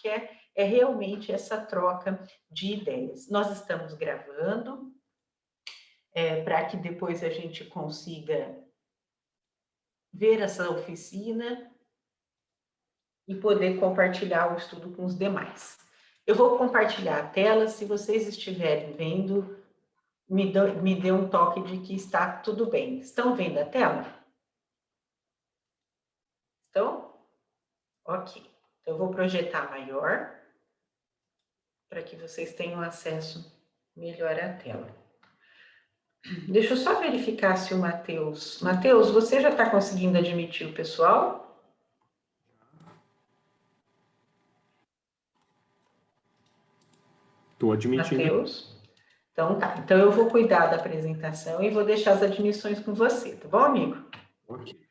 que é realmente essa troca de ideias. Nós estamos gravando, para que depois a gente consiga ver essa oficina e poder compartilhar o estudo com os demais. Eu vou compartilhar a tela, se vocês estiverem vendo, me dê um toque de que está tudo bem. Estão vendo a tela? Estão? Ok. Então, eu vou projetar maior, para que vocês tenham acesso melhor à tela. Deixa eu só verificar se o Matheus... Matheus, você já está conseguindo admitir o pessoal? Estou admitindo. Matheus? Então tá. Então eu vou cuidar da apresentação e vou deixar as admissões com você, tá bom, amigo? Ok.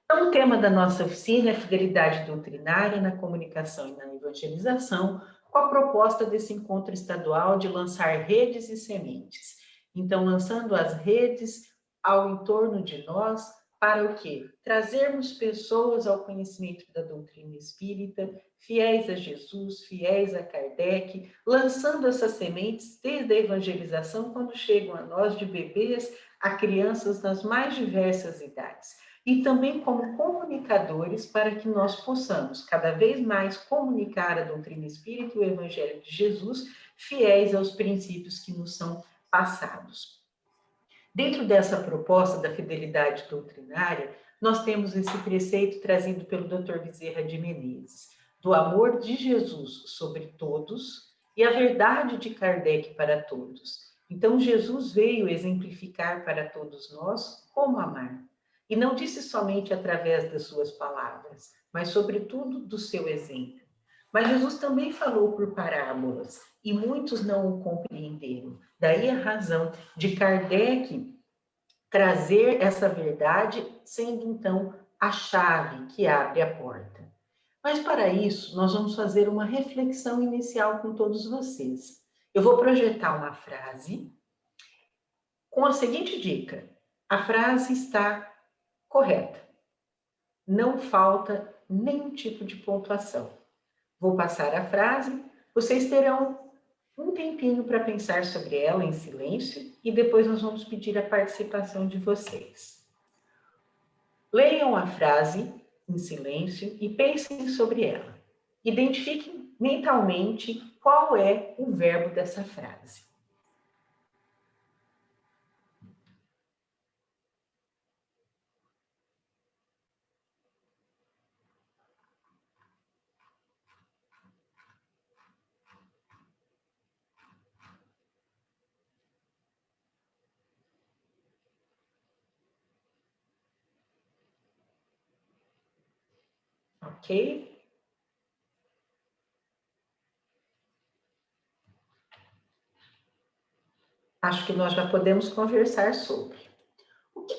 Então, o tema da nossa oficina é fidelidade doutrinária na comunicação e na evangelização, com a proposta desse encontro estadual de lançar redes e sementes. Então, lançando as redes ao entorno de nós, para o quê? Trazermos pessoas ao conhecimento da doutrina espírita, fiéis a Jesus, fiéis a Kardec, lançando essas sementes desde a evangelização, quando chegam a nós de bebês a crianças nas mais diversas idades. E também como comunicadores para que nós possamos cada vez mais comunicar a doutrina espírita e o evangelho de Jesus, fiéis aos princípios que nos são passados. Dentro dessa proposta da fidelidade doutrinária, nós temos esse preceito trazido pelo Dr. Bezerra de Menezes, do amor de Jesus sobre todos e a verdade de Kardec para todos. Então, Jesus veio exemplificar para todos nós como amar. E não disse somente através das suas palavras, mas sobretudo do seu exemplo. Mas Jesus também falou por parábolas, e muitos não o compreenderam. Daí a razão de Kardec trazer essa verdade, sendo então a chave que abre a porta. Mas para isso, nós vamos fazer uma reflexão inicial com todos vocês. Eu vou projetar uma frase com a seguinte dica: a frase está correta. Não falta nenhum tipo de pontuação. Vou passar a frase, vocês terão um tempinho para pensar sobre ela em silêncio e depois nós vamos pedir a participação de vocês. Leiam a frase em silêncio e pensem sobre ela. Identifiquem mentalmente qual é o verbo dessa frase. Ok? Acho que nós já podemos conversar sobre. O que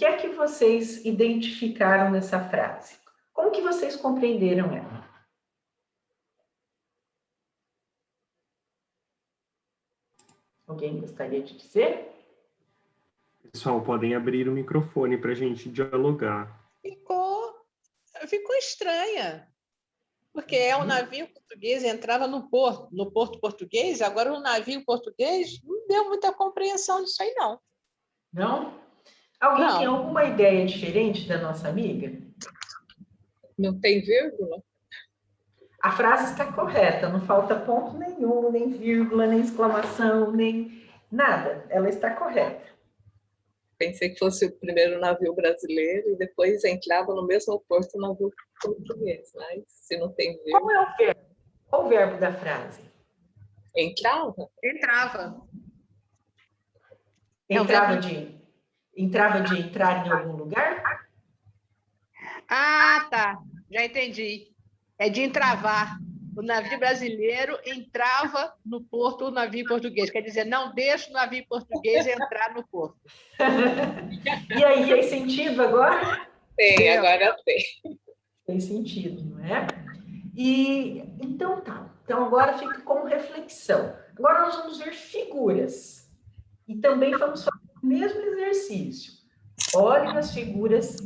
é que vocês identificaram nessa frase? Como que vocês compreenderam ela? Alguém gostaria de dizer? Pessoal, podem abrir o microfone para a gente dialogar. Ficou estranha, porque é um navio português, entrava no porto português, agora o navio português não deu muita compreensão disso aí, não. Não? Alguém tem alguma ideia diferente da nossa amiga? Não tem vírgula? A frase está correta, não falta ponto nenhum, nem vírgula, nem exclamação, nem nada. Ela está correta. Pensei que fosse o primeiro navio brasileiro e depois entrava no mesmo porto o navio português, mas se não tem vírgula... Qual é o verbo? Qual o verbo da frase? Entrava? Entrava. Entrava de entrar em algum lugar? Ah, tá. Já entendi. É de entravar. O navio brasileiro entrava no porto o navio português. Quer dizer, não deixa o navio português entrar no porto. E aí, fez sentido agora? Tem, agora tem. Fez sentido, não é? E então tá. Então agora fica como reflexão. Agora nós vamos ver figuras. E também vamos fazer o mesmo exercício. Olhem as figuras,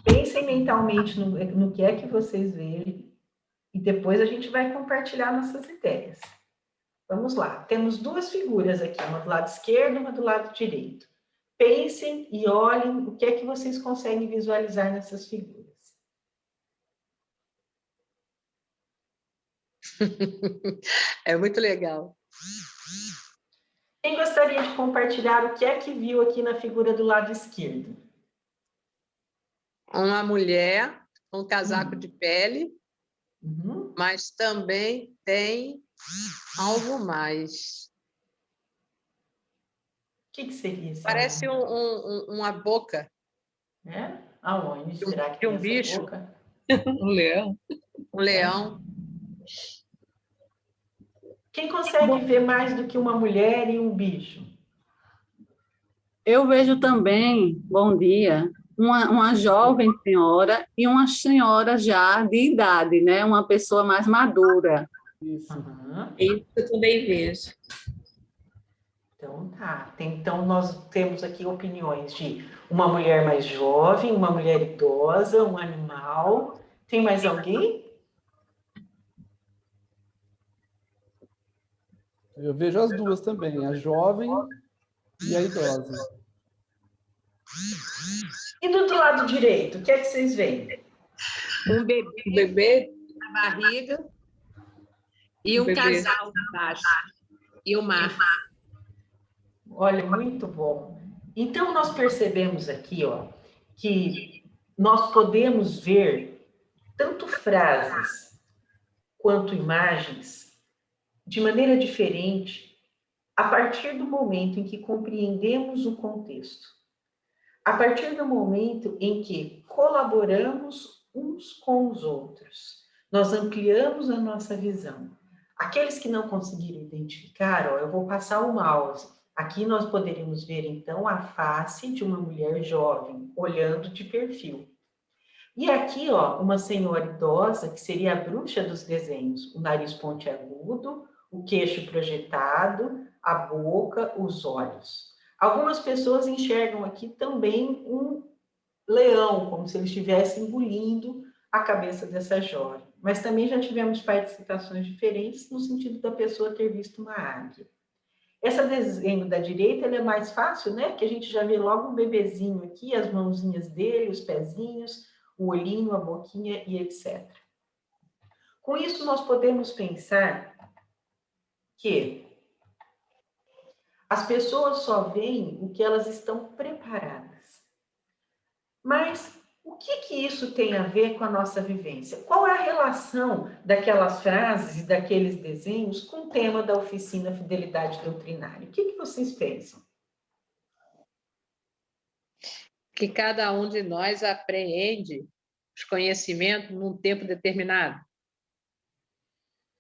pensem mentalmente no que é que vocês veem e E depois a gente vai compartilhar nossas ideias. Vamos lá. Temos duas figuras aqui, uma do lado esquerdo e uma do lado direito. Pensem e olhem o que é que vocês conseguem visualizar nessas figuras. É muito legal. Quem gostaria de compartilhar o que é que viu aqui na figura do lado esquerdo? Uma mulher com um casaco de pele, Uhum. mas também tem algo mais. O que seria isso? Parece uma boca É? Aonde será que de tem um essa bicho, boca? Um leão. um leão. Quem consegue ver mais do que uma mulher e um bicho? Eu vejo também, bom dia, uma jovem senhora e uma senhora já de idade, né? Uma pessoa mais madura. Isso. Aham. Isso eu também vejo. Então tá. Então nós temos aqui opiniões de uma mulher mais jovem, uma mulher idosa, um animal. Tem mais alguém? Eu vejo as duas também, a jovem e a idosa. E do outro lado direito, o que é que vocês veem? Um bebê O bebê, na barriga e um bebê. casal embaixo. E o mar. Olha, muito bom. Então nós percebemos aqui, ó, que nós podemos ver tanto frases quanto imagens de maneira diferente a partir do momento em que compreendemos o contexto, a partir do momento em que colaboramos uns com os outros, nós ampliamos a nossa visão. Aqueles que não conseguiram identificar, ó, eu vou passar o mouse. Aqui nós poderíamos ver, então, a face de uma mulher jovem, olhando de perfil. E aqui, ó, uma senhora idosa, que seria a bruxa dos desenhos, o nariz pontiagudo, o queixo projetado, a boca, os olhos. Algumas pessoas enxergam aqui também um leão, como se ele estivesse engolindo a cabeça dessa jovem. Mas também já tivemos participações diferentes no sentido da pessoa ter visto uma águia. Esse desenho da direita ele é mais fácil, né? Que a gente já vê logo um bebezinho aqui, as mãozinhas dele, os pezinhos, o olhinho, a boquinha e etc. Com isso, nós podemos pensar que as pessoas só veem o que elas estão preparadas. Mas o que isso tem a ver com a nossa vivência? Qual é a relação daquelas frases e daqueles desenhos com o tema da oficina Fidelidade Doutrinária? O que vocês pensam? Que cada um de nós apreende os conhecimentos num tempo determinado. O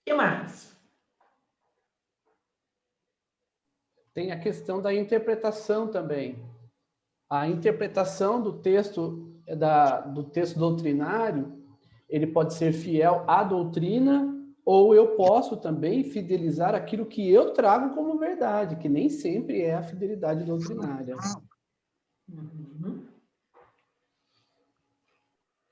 que mais? Tem a questão da interpretação também. A interpretação do texto doutrinário, ele pode ser fiel à doutrina, ou eu posso também fidelizar aquilo que eu trago como verdade, que nem sempre é a fidelidade doutrinária. Uhum.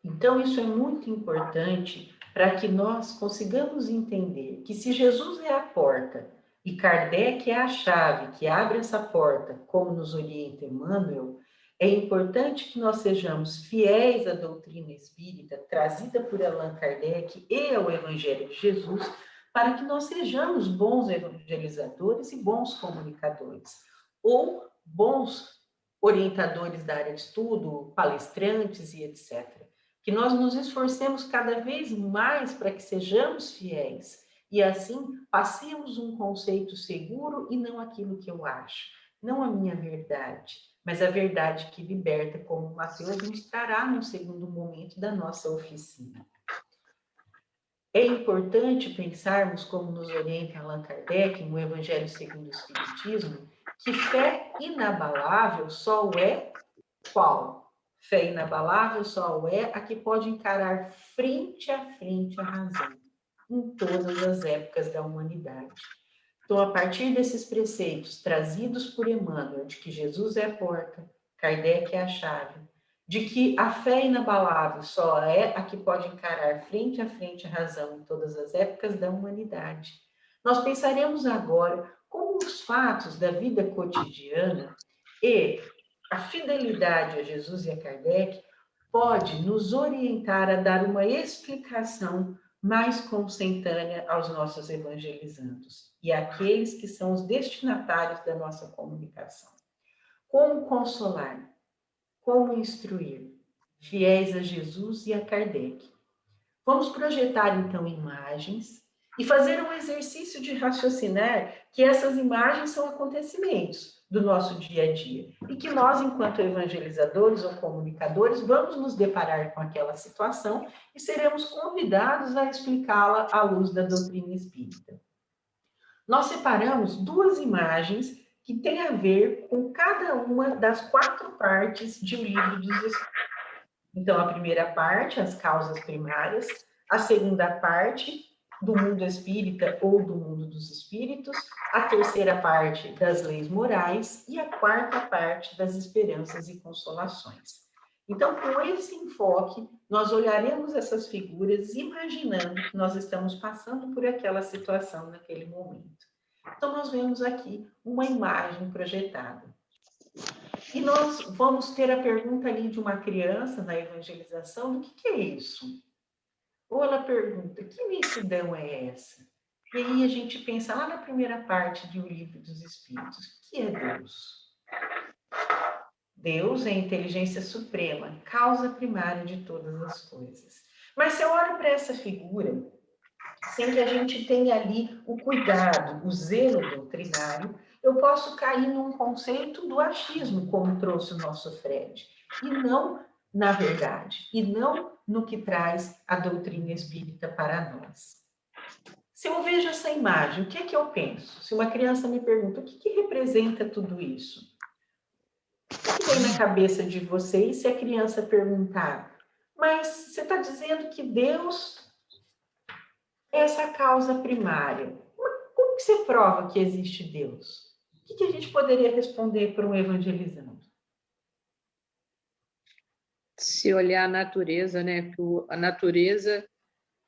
Então, isso é muito importante para que nós consigamos entender que se Jesus é a porta e Kardec é a chave que abre essa porta, como nos orienta Emmanuel, é importante que nós sejamos fiéis à doutrina espírita trazida por Allan Kardec e ao Evangelho de Jesus, para que nós sejamos bons evangelizadores e bons comunicadores, ou bons orientadores da área de estudo, palestrantes e etc. Que nós nos esforcemos cada vez mais para que sejamos fiéis e assim passemos um conceito seguro e não aquilo que eu acho, não a minha verdade, mas a verdade que liberta, como Mateus nos trará no segundo momento da nossa oficina. É importante pensarmos, como nos orienta Allan Kardec, no Evangelho segundo o Espiritismo, que fé inabalável só o é qual? Fé inabalável só o é a que pode encarar frente a frente a razão, em todas as épocas da humanidade. Então, a partir desses preceitos trazidos por Emmanuel, de que Jesus é a porta, Kardec é a chave, de que a fé inabalável só é a que pode encarar frente a frente a razão em todas as épocas da humanidade. Nós pensaremos agora como os fatos da vida cotidiana e a fidelidade a Jesus e a Kardec pode nos orientar a dar uma explicação mais consentânea aos nossos evangelizandos e àqueles que são os destinatários da nossa comunicação. Como consolar? Como instruir? Fiéis a Jesus e a Kardec. Vamos projetar, então, imagens e fazer um exercício de raciocinar que essas imagens são acontecimentos do nosso dia a dia e que nós, enquanto evangelizadores ou comunicadores, vamos nos deparar com aquela situação e seremos convidados a explicá-la à luz da doutrina espírita. Nós separamos duas imagens que têm a ver com cada uma das 4 partes de O Livro dos Espíritos. Então, a primeira parte, as causas primárias, a segunda parte, do mundo espírita ou do mundo dos espíritos, a terceira parte, das leis morais, e a quarta parte, das esperanças e consolações. Então, com esse enfoque, nós olharemos essas figuras imaginando que nós estamos passando por aquela situação naquele momento. Então, nós vemos aqui uma imagem projetada. E nós vamos ter a pergunta ali de uma criança na evangelização, do que é isso? Ou ela pergunta, que imensidão é essa? E aí a gente pensa lá na primeira parte de O Livro dos Espíritos, o que é Deus? Deus é a inteligência suprema, causa primária de todas as coisas. Mas se eu olho para essa figura, sem que a gente tenha ali o cuidado, o zelo doutrinário, eu posso cair num conceito do achismo, como trouxe o nosso Fred, e não na verdade, e não no que traz a doutrina espírita para nós. Se eu vejo essa imagem, o que é que eu penso? Se uma criança me pergunta, o que representa tudo isso? O que vem na cabeça de vocês se a criança perguntar, mas você está dizendo que Deus é essa causa primária? Como que você prova que existe Deus? O que a gente poderia responder para um evangelizando? Se olhar a natureza, né? A natureza,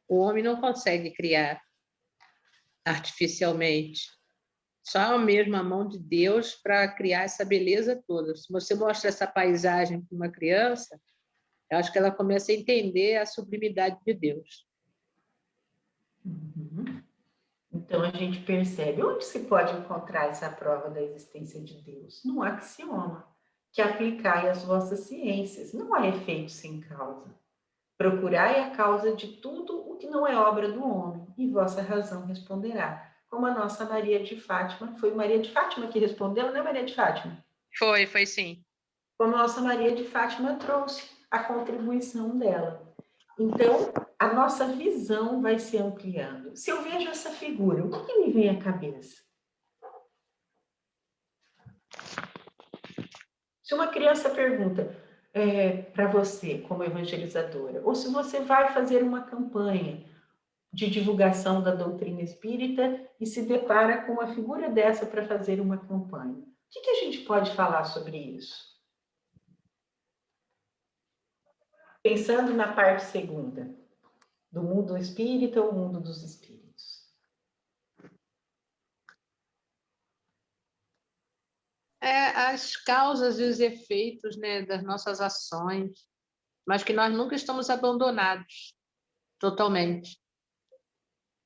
o homem não consegue criar artificialmente. Só mesmo a mão de Deus para criar essa beleza toda. Se você mostra essa paisagem para uma criança, eu acho que ela começa a entender a sublimidade de Deus. Uhum. Então, a gente percebe onde se pode encontrar essa prova da existência de Deus? No axioma, que aplicai as vossas ciências. Não há efeito sem causa. Procurai a causa de tudo o que não é obra do homem, e vossa razão responderá. Como a nossa Maria de Fátima, foi Maria de Fátima que respondeu, né, Maria de Fátima? Foi sim. Como a nossa Maria de Fátima trouxe a contribuição dela. Então, a nossa visão vai se ampliando. Se eu vejo essa figura, o que me vem à cabeça? Se uma criança pergunta para você, como evangelizadora, ou se você vai fazer uma campanha de divulgação da doutrina espírita e se depara com uma figura dessa para fazer uma campanha, o que a gente pode falar sobre isso? Pensando na parte segunda, do mundo espírita ou mundo dos espíritos. As causas e os efeitos, né, das nossas ações, mas que nós nunca estamos abandonados totalmente.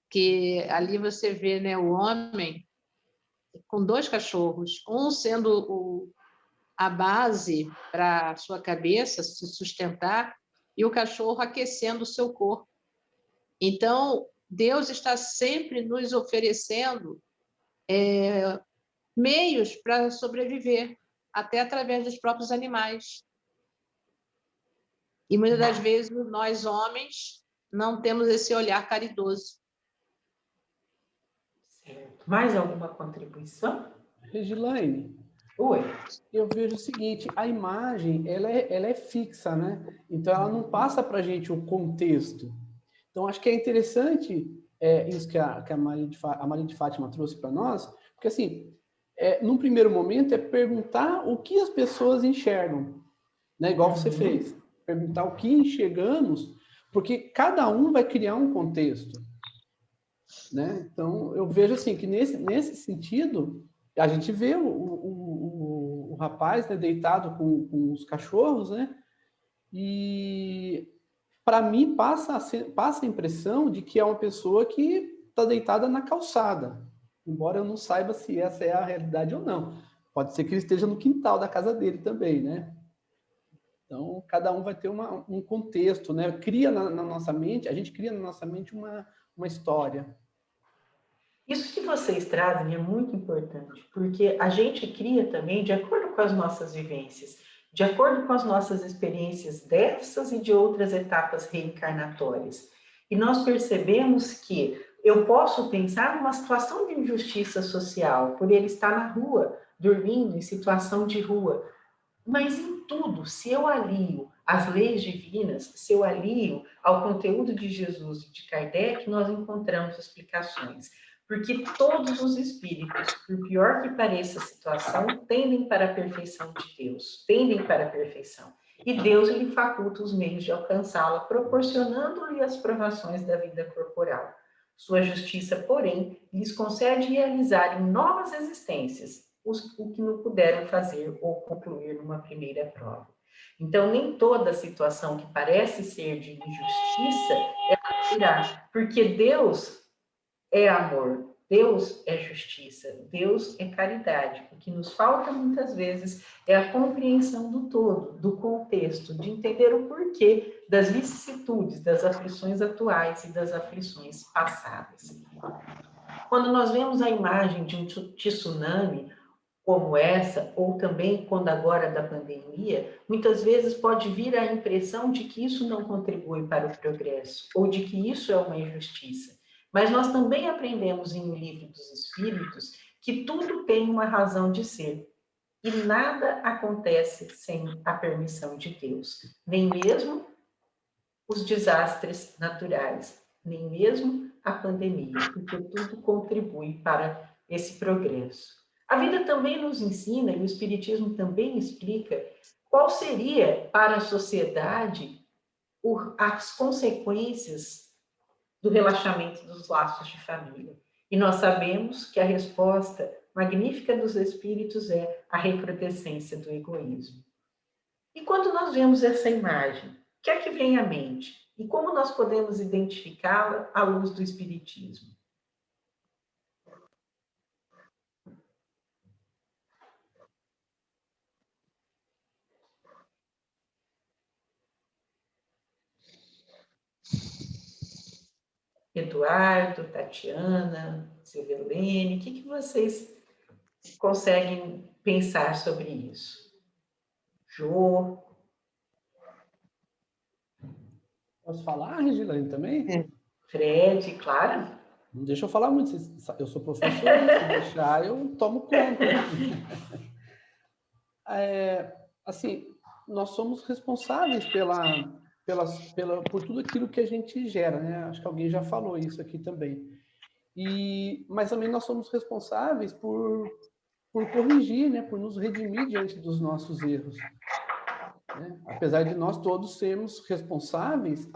Que ali você vê, né, o homem com 2 cachorros, um sendo a base para a sua cabeça se sustentar e o cachorro aquecendo o seu corpo. Então, Deus está sempre nos oferecendo meios para sobreviver, até através dos próprios animais. E muitas das vezes nós, homens, não temos esse olhar caridoso. Certo. Mais alguma contribuição? Regilaine, Oi. eu vejo o seguinte, a imagem, ela é fixa, né? Então, ela não passa para a gente o contexto. Então, acho que é interessante isso que a Maria de Fátima trouxe para nós, porque, assim, num primeiro momento, é perguntar o que as pessoas enxergam, né? Igual você fez. Perguntar o que enxergamos, porque cada um vai criar um contexto, né? Então, eu vejo assim, que nesse sentido, a gente vê o rapaz, né, deitado com os cachorros, né? E, para mim, passa a impressão de que é uma pessoa que está deitada na calçada, embora eu não saiba se essa é a realidade ou não. Pode ser que ele esteja no quintal da casa dele também, né? Então, cada um vai ter um contexto, né? Cria na nossa mente, a gente cria na nossa mente uma história. Isso que vocês trazem é muito importante, porque a gente cria também de acordo com as nossas vivências, de acordo com as nossas experiências dessas e de outras etapas reencarnatórias. E nós percebemos que eu posso pensar numa situação de injustiça social, por ele estar na rua, dormindo, em situação de rua. Mas em tudo, se eu alio às leis divinas, se eu alio ao conteúdo de Jesus e de Kardec, nós encontramos explicações. Porque todos os espíritos, por pior que pareça a situação, tendem para a perfeição de Deus, tendem para a perfeição. E Deus lhe faculta os meios de alcançá-la, proporcionando-lhe as provações da vida corporal. Sua justiça, porém, lhes concede realizar em novas existências o que não puderam fazer ou concluir numa primeira prova. Então, nem toda situação que parece ser de injustiça ela virá, porque Deus é amor, Deus é justiça, Deus é caridade. O que nos falta muitas vezes é a compreensão do todo, do contexto, de entender o porquê das vicissitudes, das aflições atuais e das aflições passadas. Quando nós vemos a imagem de um tsunami como essa, ou também quando agora da pandemia, muitas vezes pode vir a impressão de que isso não contribui para o progresso, ou de que isso é uma injustiça. Mas nós também aprendemos em O Livro dos Espíritos que tudo tem uma razão de ser, e nada acontece sem a permissão de Deus, nem mesmo os desastres naturais, nem mesmo a pandemia, porque tudo contribui para esse progresso. A vida também nos ensina, e o Espiritismo também explica, qual seria para a sociedade as consequências do relaxamento dos laços de família. E nós sabemos que a resposta magnífica dos espíritos é a recrudescência do egoísmo. E quando nós vemos essa imagem, o que é que vem à mente? E como nós podemos identificá-la à luz do Espiritismo? Eduardo, Tatiana, Silvelene, o que vocês conseguem pensar sobre isso? Jô? Posso falar, Regilane, também? Fred, claro. Não deixa eu falar muito, eu sou professor, se deixar eu tomo conta. Assim, nós somos responsáveis por tudo aquilo que a gente gera, né? Acho que alguém já falou isso aqui também. Mas também nós somos responsáveis por corrigir, né? Por nos redimir diante dos nossos erros. Né? Apesar de nós todos sermos responsáveis,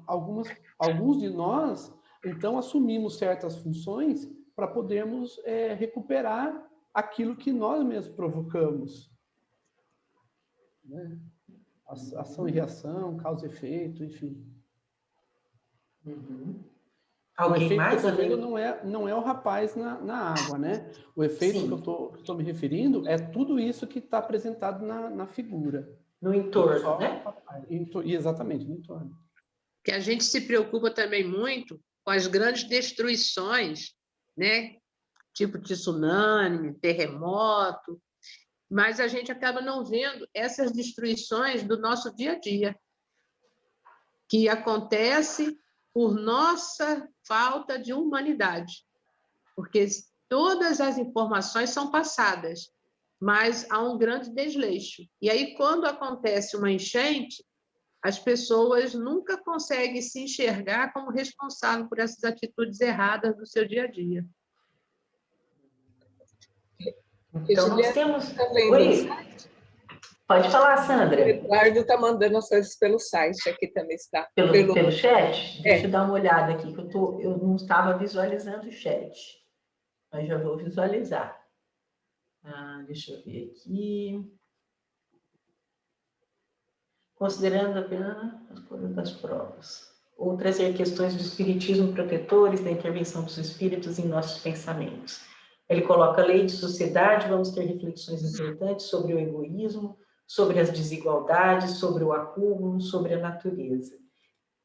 alguns de nós, então, assumimos certas funções para podermos recuperar aquilo que nós mesmos provocamos. Né? Ação e reação, causa e efeito, enfim. Uhum. O Alguém efeito mais? que eu tô vendo não é o rapaz na água, né? O efeito que eu estou me referindo é tudo isso que está apresentado na figura. No entorno, né? Exatamente, no entorno. Que a gente se preocupa também muito com as grandes destruições, né? Tipo tsunami, terremoto, mas a gente acaba não vendo essas destruições do nosso dia a dia, que acontece por nossa falta de humanidade, porque todas as informações são passadas, mas há um grande desleixo. E aí, quando acontece uma enchente, as pessoas nunca conseguem se enxergar como responsável por essas atitudes erradas do seu dia a dia. Então, nós temos... Oi? Pode falar, O Sandra. Eduardo está mandando as coisas pelo site, aqui também está. Pelo chat? Deixa É. eu dar uma olhada aqui, que eu não estava visualizando o chat, mas já vou visualizar. Deixa eu ver aqui. Considerando apenas as coisas das provas. Ou trazer questões do espiritismo protetores, da intervenção dos espíritos em nossos pensamentos. Ele coloca a lei de sociedade, vamos ter reflexões importantes sobre o egoísmo, sobre as desigualdades, sobre o acúmulo, sobre a natureza.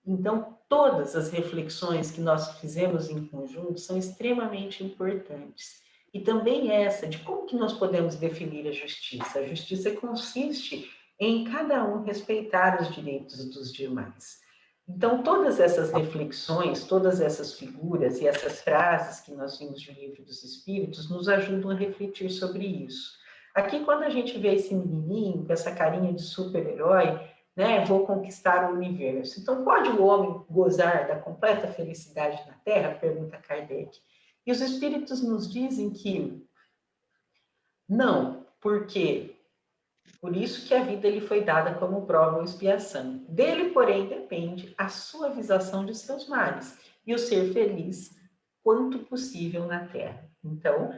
Então, todas as reflexões que nós fizemos em conjunto são extremamente importantes. E também essa de como que nós podemos definir a justiça. A justiça consiste em cada um respeitar os direitos dos demais. Então, todas essas reflexões, todas essas figuras e essas frases que nós vimos no Livro dos Espíritos nos ajudam a refletir sobre isso. Aqui, quando a gente vê esse menininho com essa carinha de super-herói, né, vou conquistar o universo. Então, pode o homem gozar da completa felicidade na Terra? Pergunta Kardec. E os Espíritos nos dizem que não, porque por isso que a vida lhe foi dada como prova ou expiação. Dele, porém, depende a suavização de seus males e o ser feliz quanto possível na Terra. Então,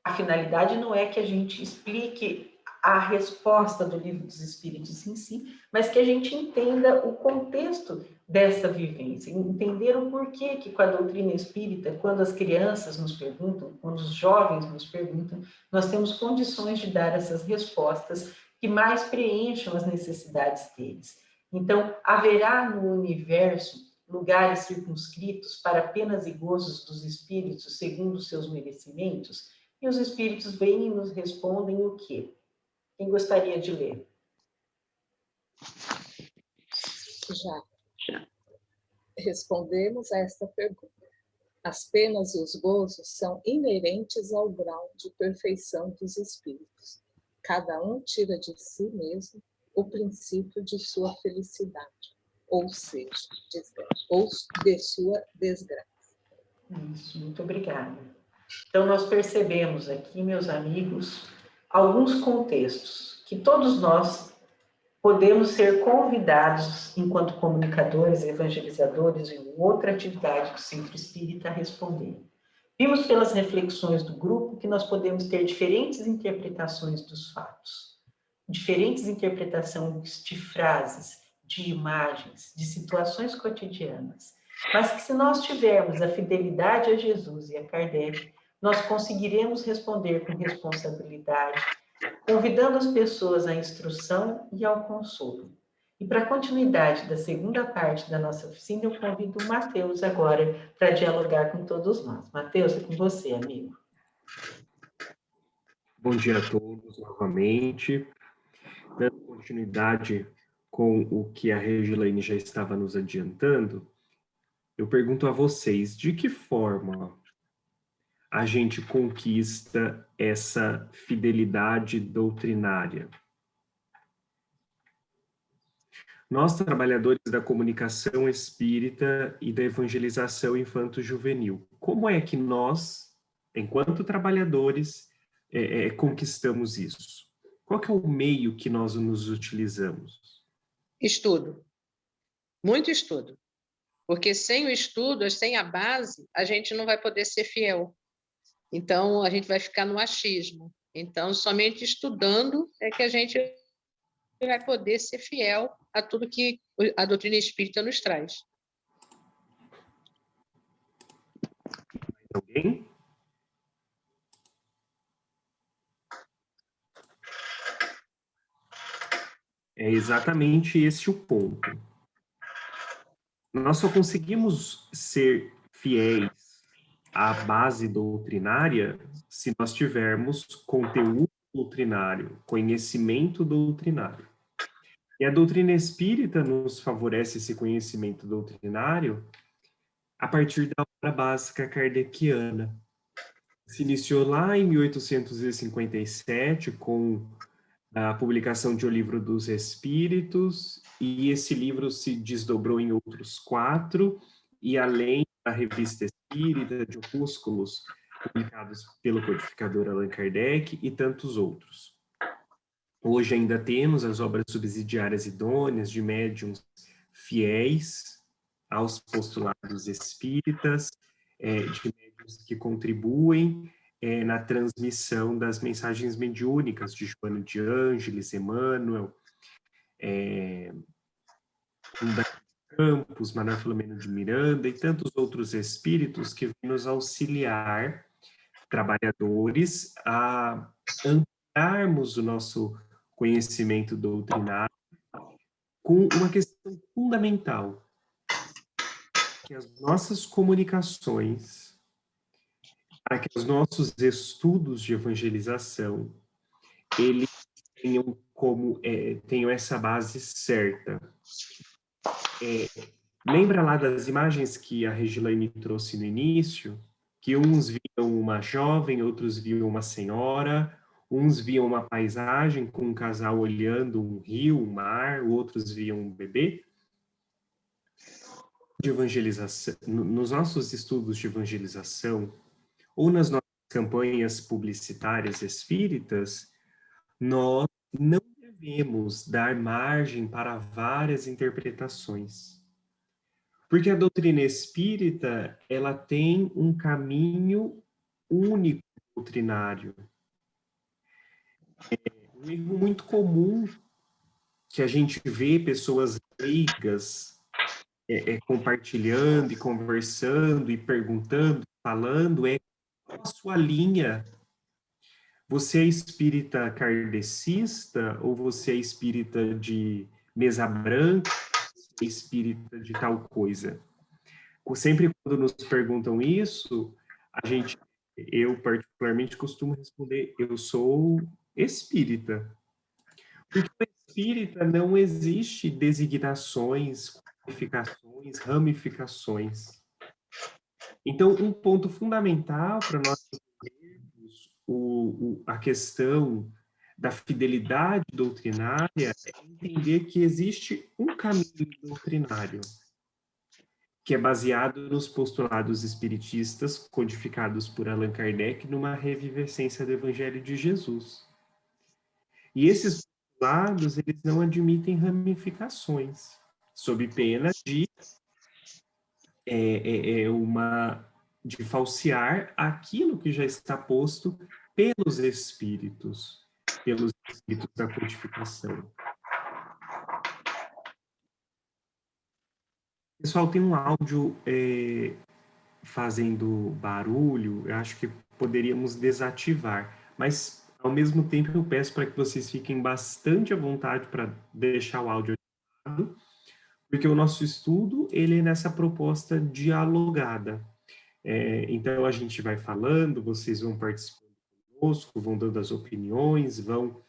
a finalidade não é que a gente explique a resposta do Livro dos Espíritos em si, mas que a gente entenda o contexto dessa vivência, entender o porquê que com a doutrina espírita, quando as crianças nos perguntam, quando os jovens nos perguntam, nós temos condições de dar essas respostas que mais preencham as necessidades deles. Então, haverá no universo lugares circunscritos para penas e gozos dos espíritos segundo os seus merecimentos? E os espíritos vêm e nos respondem o quê? Quem gostaria de ler? Já respondemos a esta pergunta. As penas e os gozos são inerentes ao grau de perfeição dos espíritos. Cada um tira de si mesmo o princípio de sua felicidade, ou seja, ou de sua desgraça. Isso, muito obrigada. Então, nós percebemos aqui, meus amigos, alguns contextos que todos nós podemos ser convidados, enquanto comunicadores, evangelizadores e outra atividade do Centro Espírita, a responder. Vimos pelas reflexões do grupo que nós podemos ter diferentes interpretações dos fatos, diferentes interpretações de frases, de imagens, de situações cotidianas, mas que se nós tivermos a fidelidade a Jesus e a Kardec, nós conseguiremos responder com responsabilidade, convidando as pessoas à instrução e ao consolo. E para a continuidade da segunda parte da nossa oficina, eu convido o Matheus agora para dialogar com todos nós. Matheus, é com você, amigo. Bom dia a todos novamente. Dando continuidade com o que a Regilaine já estava nos adiantando, eu pergunto a vocês, de que forma a gente conquista essa fidelidade doutrinária? Nós, trabalhadores da comunicação espírita e da evangelização infanto-juvenil, como é que nós, enquanto trabalhadores, conquistamos isso? Qual que é o meio que nós nos utilizamos? Estudo. Muito estudo. Porque sem o estudo, sem a base, a gente não vai poder ser fiel. Então, a gente vai ficar no achismo. Então, somente estudando é que a gente vai poder ser fiel a tudo que a doutrina espírita nos traz. Alguém? É exatamente esse o ponto. Nós só conseguimos ser fiéis à base doutrinária se nós tivermos conteúdo doutrinário, conhecimento doutrinário. E a doutrina espírita nos favorece esse conhecimento doutrinário a partir da obra básica kardeciana. Se iniciou lá em 1857 com a publicação de O Livro dos Espíritos, e esse livro se desdobrou em outros 4, e além da Revista Espírita, de opúsculos publicados pelo codificador Allan Kardec e tantos outros. Hoje ainda temos as obras subsidiárias idôneas de médiuns fiéis aos postulados espíritas, de médiuns que contribuem na transmissão das mensagens mediúnicas de Joana de Ângeles, Emmanuel, Humberto Campos, Manuel Filomeno de Miranda e tantos outros espíritos que vêm nos auxiliar, trabalhadores, a ampliarmos o nosso conhecimento doutrinário com uma questão fundamental, que as nossas comunicações, para que os nossos estudos de evangelização, eles tenham essa base certa. Lembra lá das imagens que a Regilane trouxe no início? Que uns viam uma jovem, outros viam uma senhora, uns viam uma paisagem com um casal olhando um rio, um mar, outros viam um bebê. De evangelização, nos nossos estudos de evangelização, ou nas nossas campanhas publicitárias espíritas, nós não devemos dar margem para várias interpretações. Porque a doutrina espírita, ela tem um caminho único doutrinário. Um erro muito comum que a gente vê pessoas leigas compartilhando e conversando e perguntando, falando, qual a sua linha? Você é espírita kardecista ou você é espírita de mesa branca? Você é espírita de tal coisa? Sempre quando nos perguntam isso, eu particularmente costumo responder, eu sou espírita. Porque o espírita não existe designações, qualificações, ramificações. Então, um ponto fundamental para nós entendermos a questão da fidelidade doutrinária é entender que existe um caminho doutrinário, que é baseado nos postulados espiritistas codificados por Allan Kardec numa revivescência do Evangelho de Jesus. E esses postulados, eles não admitem ramificações, sob pena de de falsear aquilo que já está posto pelos espíritos da codificação. Pessoal, tem um áudio fazendo barulho, eu acho que poderíamos desativar, mas ao mesmo tempo eu peço para que vocês fiquem bastante à vontade para deixar o áudio ativado, porque o nosso estudo, ele é nessa proposta dialogada. Então, a gente vai falando, vocês vão participando conosco, vão dando as opiniões, vão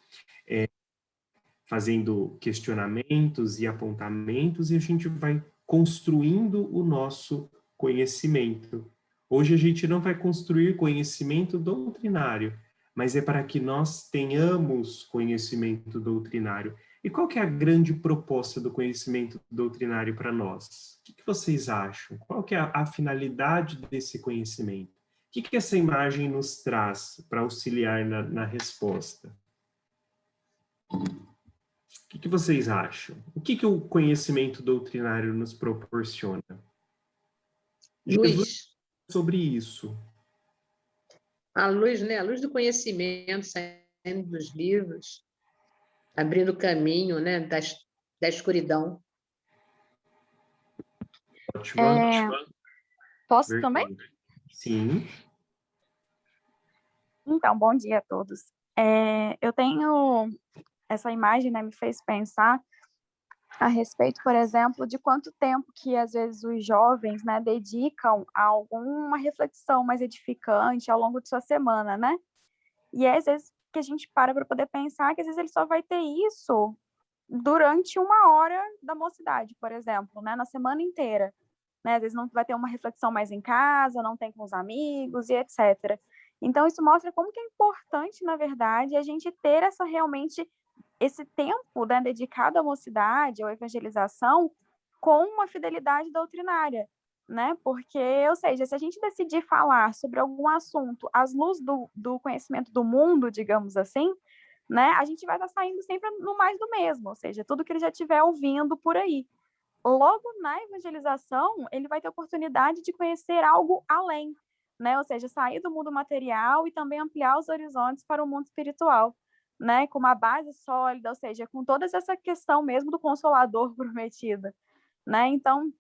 fazendo questionamentos e apontamentos, e a gente vai construindo o nosso conhecimento. Hoje a gente não vai construir conhecimento doutrinário, mas é para que nós tenhamos conhecimento doutrinário. E qual que é a grande proposta do conhecimento doutrinário para nós? O que vocês acham? Qual que é a finalidade desse conhecimento? O que essa imagem nos traz para auxiliar na resposta? O que vocês acham? O que o conhecimento doutrinário nos proporciona? Jesus sobre isso. A luz, né? A luz do conhecimento saindo dos livros, abrindo o caminho, né? Da escuridão. Ótimo. Posso Verdade. também? Sim. Então, bom dia a todos. Eu tenho essa imagem, né, me fez pensar a respeito, por exemplo, de quanto tempo que às vezes os jovens, né, dedicam a alguma reflexão mais edificante ao longo de sua semana, né? E às vezes que a gente para poder pensar que às vezes ele só vai ter isso durante 1 hora da mocidade, por exemplo, né, na semana inteira. Né? Às vezes não vai ter uma reflexão mais em casa, não tem com os amigos e etc. Então, isso mostra como que é importante, na verdade, a gente ter esse tempo, né, dedicado à mocidade, à evangelização, com uma fidelidade doutrinária, né? Porque, ou seja, se a gente decidir falar sobre algum assunto às luzes do conhecimento do mundo, digamos assim, né, a gente vai estar saindo sempre no mais do mesmo, ou seja, tudo que ele já estiver ouvindo por aí. Logo, na evangelização, ele vai ter oportunidade de conhecer algo além, né? Ou seja, sair do mundo material e também ampliar os horizontes para o mundo espiritual, né? Com uma base sólida, ou seja, com toda essa questão mesmo do Consolador prometido, né? Então,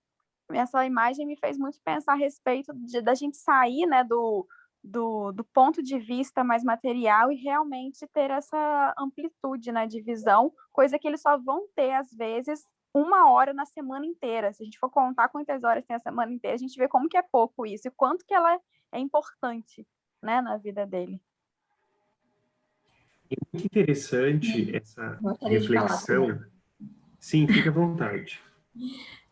essa imagem me fez muito pensar a respeito da gente sair, né, do ponto de vista mais material e realmente ter essa amplitude, né, de visão, coisa que eles só vão ter, às vezes, 1 hora na semana inteira. Se a gente for contar quantas horas tem a semana inteira, a gente vê como que é pouco isso e quanto que ela é importante, né, na vida dele. É muito interessante essa Gostaria de falar reflexão. também. Sim, fica à vontade.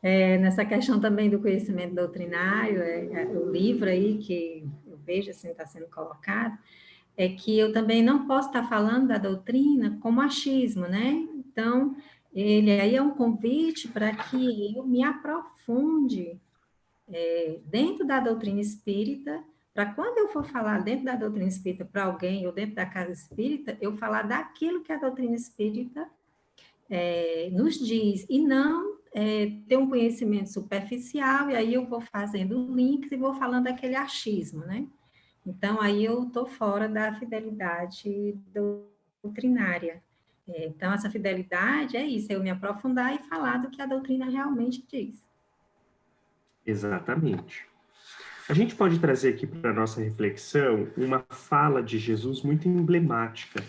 Nessa questão também do conhecimento doutrinário, o livro aí que eu vejo assim está sendo colocado, é que eu também não posso estar falando da doutrina como achismo, né? Então, ele aí é um convite para que eu me aprofunde dentro da doutrina espírita, para quando eu for falar dentro da doutrina espírita para alguém ou dentro da casa espírita, eu falar daquilo que a doutrina espírita nos diz, e não ter um conhecimento superficial, e aí eu vou fazendo links e vou falando daquele achismo, né? Então, aí eu estou fora da fidelidade doutrinária. Então, essa fidelidade é isso, eu me aprofundar e falar do que a doutrina realmente diz. Exatamente. A gente pode trazer aqui para a nossa reflexão uma fala de Jesus muito emblemática,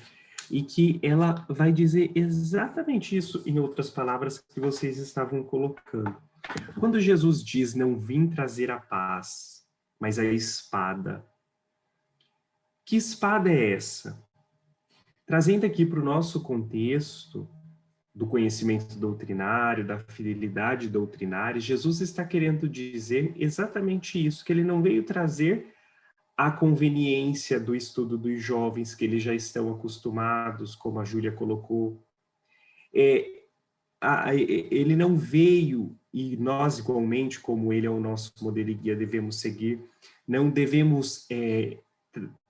e que ela vai dizer exatamente isso, em outras palavras, que vocês estavam colocando. Quando Jesus diz, não vim trazer a paz, mas a espada. Que espada é essa? Trazendo aqui para o nosso contexto do conhecimento doutrinário, da fidelidade doutrinária, Jesus está querendo dizer exatamente isso, que ele não veio trazer a conveniência do estudo dos jovens, que eles já estão acostumados, como a Júlia colocou. Ele não veio, e nós igualmente, como ele é o nosso modelo e guia, devemos seguir, não devemos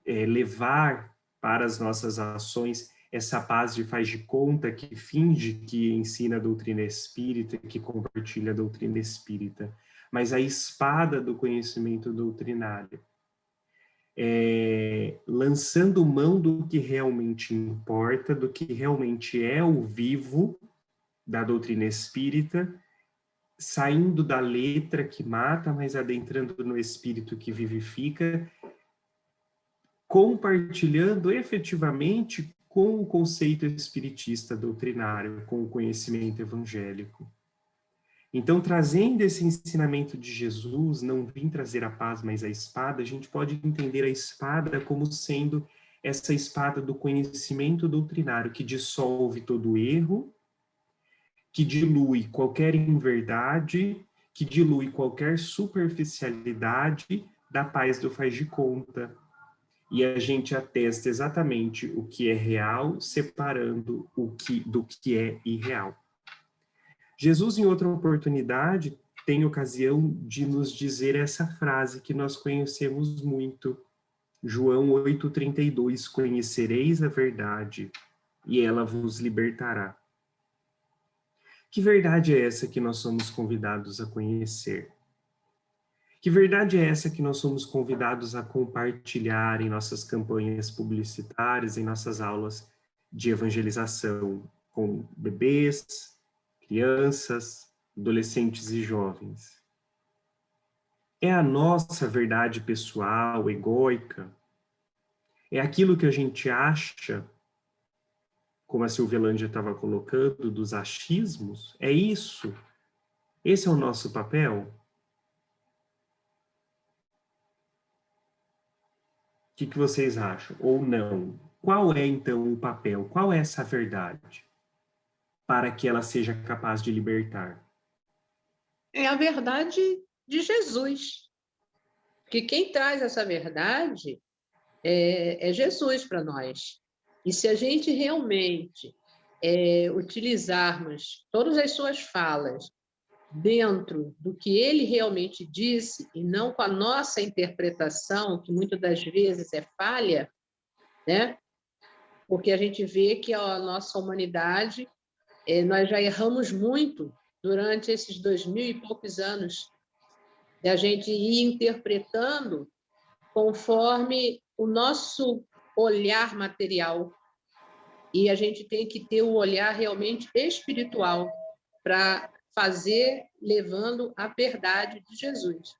levar para as nossas ações essa paz de faz de conta que finge que ensina a doutrina espírita, que compartilha a doutrina espírita, mas a espada do conhecimento doutrinário. Lançando mão do que realmente importa, do que realmente é o vivo da doutrina espírita, saindo da letra que mata, mas adentrando no espírito que vivifica, compartilhando efetivamente com o conceito espiritista doutrinário, com o conhecimento evangélico. Então, trazendo esse ensinamento de Jesus, não vim trazer a paz, mas a espada, a gente pode entender a espada como sendo essa espada do conhecimento doutrinário, que dissolve todo erro, que dilui qualquer inverdade, que dilui qualquer superficialidade da paz do faz de conta. E a gente atesta exatamente o que é real, separando do que é irreal. Jesus, em outra oportunidade, tem ocasião de nos dizer essa frase que nós conhecemos muito. João 8,32, conhecereis a verdade, e ela vos libertará. Que verdade é essa que nós somos convidados a conhecer? Que verdade é essa que nós somos convidados a compartilhar em nossas campanhas publicitárias, em nossas aulas de evangelização com bebês, crianças, adolescentes e jovens? É a nossa verdade pessoal, egóica? É aquilo que a gente acha, como a Silvelândia estava colocando, dos achismos? É isso? Esse é o nosso papel? O que vocês acham? Ou não? Qual é, então, o papel? Qual é essa verdade? Para que ela seja capaz de libertar? É a verdade de Jesus. Que quem traz essa verdade é Jesus para nós. E se a gente realmente utilizarmos todas as suas falas dentro do que ele realmente disse, e não com a nossa interpretação, que muitas das vezes é falha, né? porque a gente vê que a nossa humanidade, nós já erramos muito durante esses 2000 e poucos anos, e a gente ir interpretando conforme o nosso olhar material. E a gente tem que ter o olhar realmente espiritual para fazer levando a verdade de Jesus.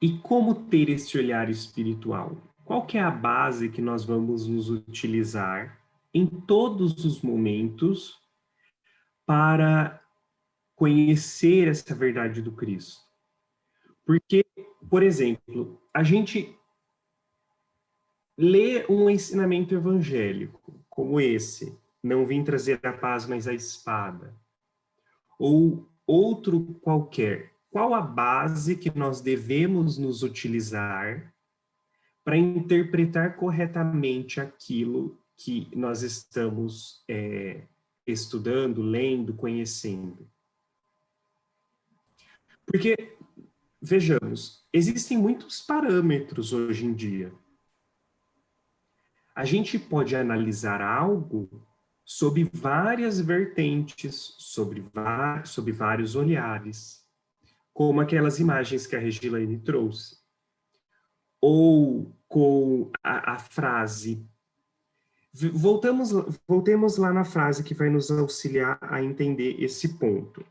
E como ter esse olhar espiritual? Qual que é a base que nós vamos nos utilizar em todos os momentos para conhecer essa verdade do Cristo? Porque, por exemplo, a gente lê um ensinamento evangélico como esse, não vim trazer a paz, mas a espada, ou outro qualquer. Qual a base que nós devemos nos utilizar para interpretar corretamente aquilo que nós estamos estudando, lendo, conhecendo? Porque, vejamos, existem muitos parâmetros hoje em dia. A gente pode analisar algo sob várias vertentes, sobre vários olhares, como aquelas imagens que a Regilane trouxe, ou com a frase. Voltemos lá na frase que vai nos auxiliar a entender esse ponto.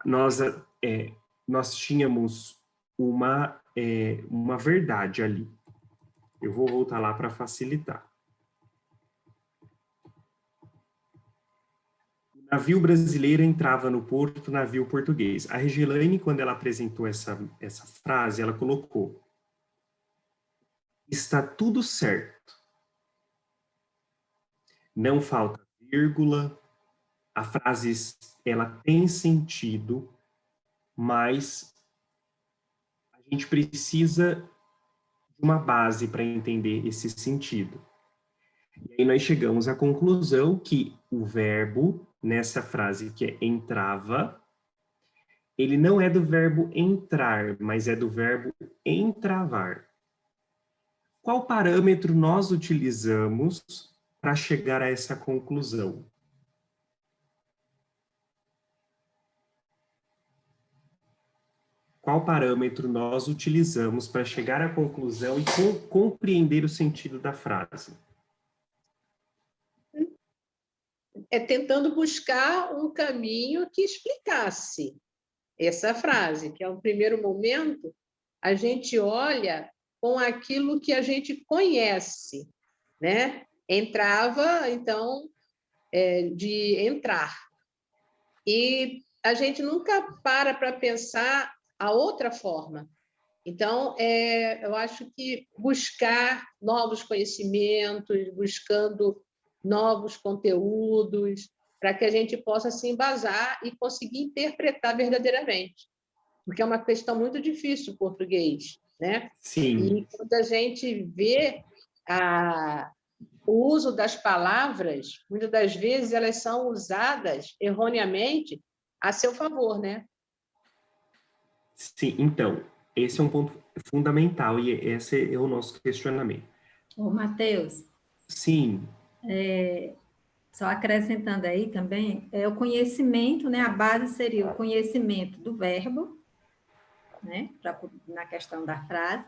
Nós tínhamos uma verdade ali. Eu vou voltar lá para facilitar. O navio brasileiro entrava no porto, navio português. A Regilane, quando ela apresentou essa frase, ela colocou: está tudo certo. Não falta vírgula. A frase, ela tem sentido, mas a gente precisa de uma base para entender esse sentido. E aí nós chegamos à conclusão que o verbo, nessa frase que é entrava, ele não é do verbo entrar, mas é do verbo entravar. Qual parâmetro nós utilizamos para chegar a essa conclusão? Qual parâmetro nós utilizamos para chegar à conclusão e compreender o sentido da frase? Tentando buscar um caminho que explicasse essa frase, que é o primeiro momento, a gente olha com aquilo que a gente conhece, né? Entrava, então, de entrar. E a gente nunca para pensar a outra forma. Então, eu acho que buscar novos conhecimentos, buscando novos conteúdos, para que a gente possa se embasar e conseguir interpretar verdadeiramente. Porque é uma questão muito difícil o português, né? Sim. E quando a gente vê o uso das palavras, muitas das vezes elas são usadas erroneamente a seu favor, né? Sim, então, esse é um ponto fundamental e esse é o nosso questionamento. Ô, Matheus. Sim. Só acrescentando aí também, o conhecimento, né? A base seria o conhecimento do verbo, né? Na questão da frase,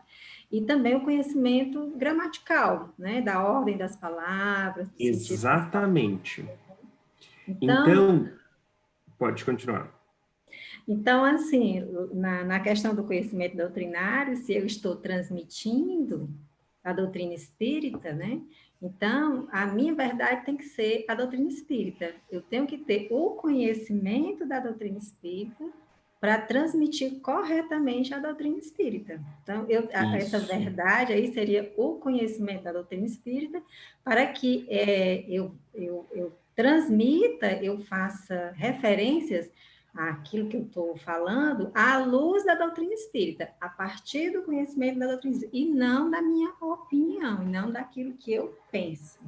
e também o conhecimento gramatical, né? Da ordem das palavras. Exatamente. Então, pode continuar. Então, assim, na questão do conhecimento doutrinário, se eu estou transmitindo a doutrina espírita, né? Então, a minha verdade tem que ser a doutrina espírita. Eu tenho que ter o conhecimento da doutrina espírita para transmitir corretamente a doutrina espírita. Então, essa verdade aí seria o conhecimento da doutrina espírita para que eu transmita, eu faça referências àquilo que eu estou falando à luz da doutrina espírita, a partir do conhecimento da doutrina espírita, e não da minha opinião, e não daquilo que eu penso.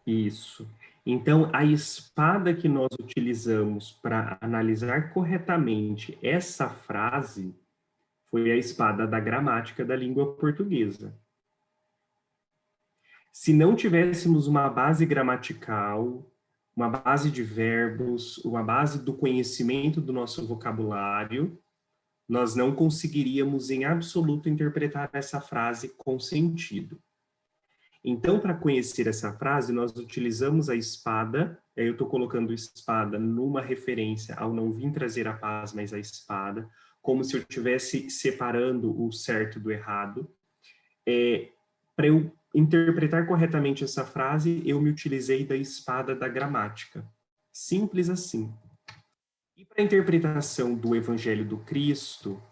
Isso. Então, a espada que nós utilizamos para analisar corretamente essa frase foi a espada da gramática da língua portuguesa. Se não tivéssemos uma base gramatical, uma base de verbos, uma base do conhecimento do nosso vocabulário, nós não conseguiríamos em absoluto interpretar essa frase com sentido. Então, para conhecer essa frase, nós utilizamos a espada. Eu estou colocando espada numa referência ao não vim trazer a paz, mas a espada, como se eu estivesse separando o certo do errado. Para eu interpretar corretamente essa frase, eu me utilizei da espada da gramática. Simples assim. E para a interpretação do Evangelho do Cristo,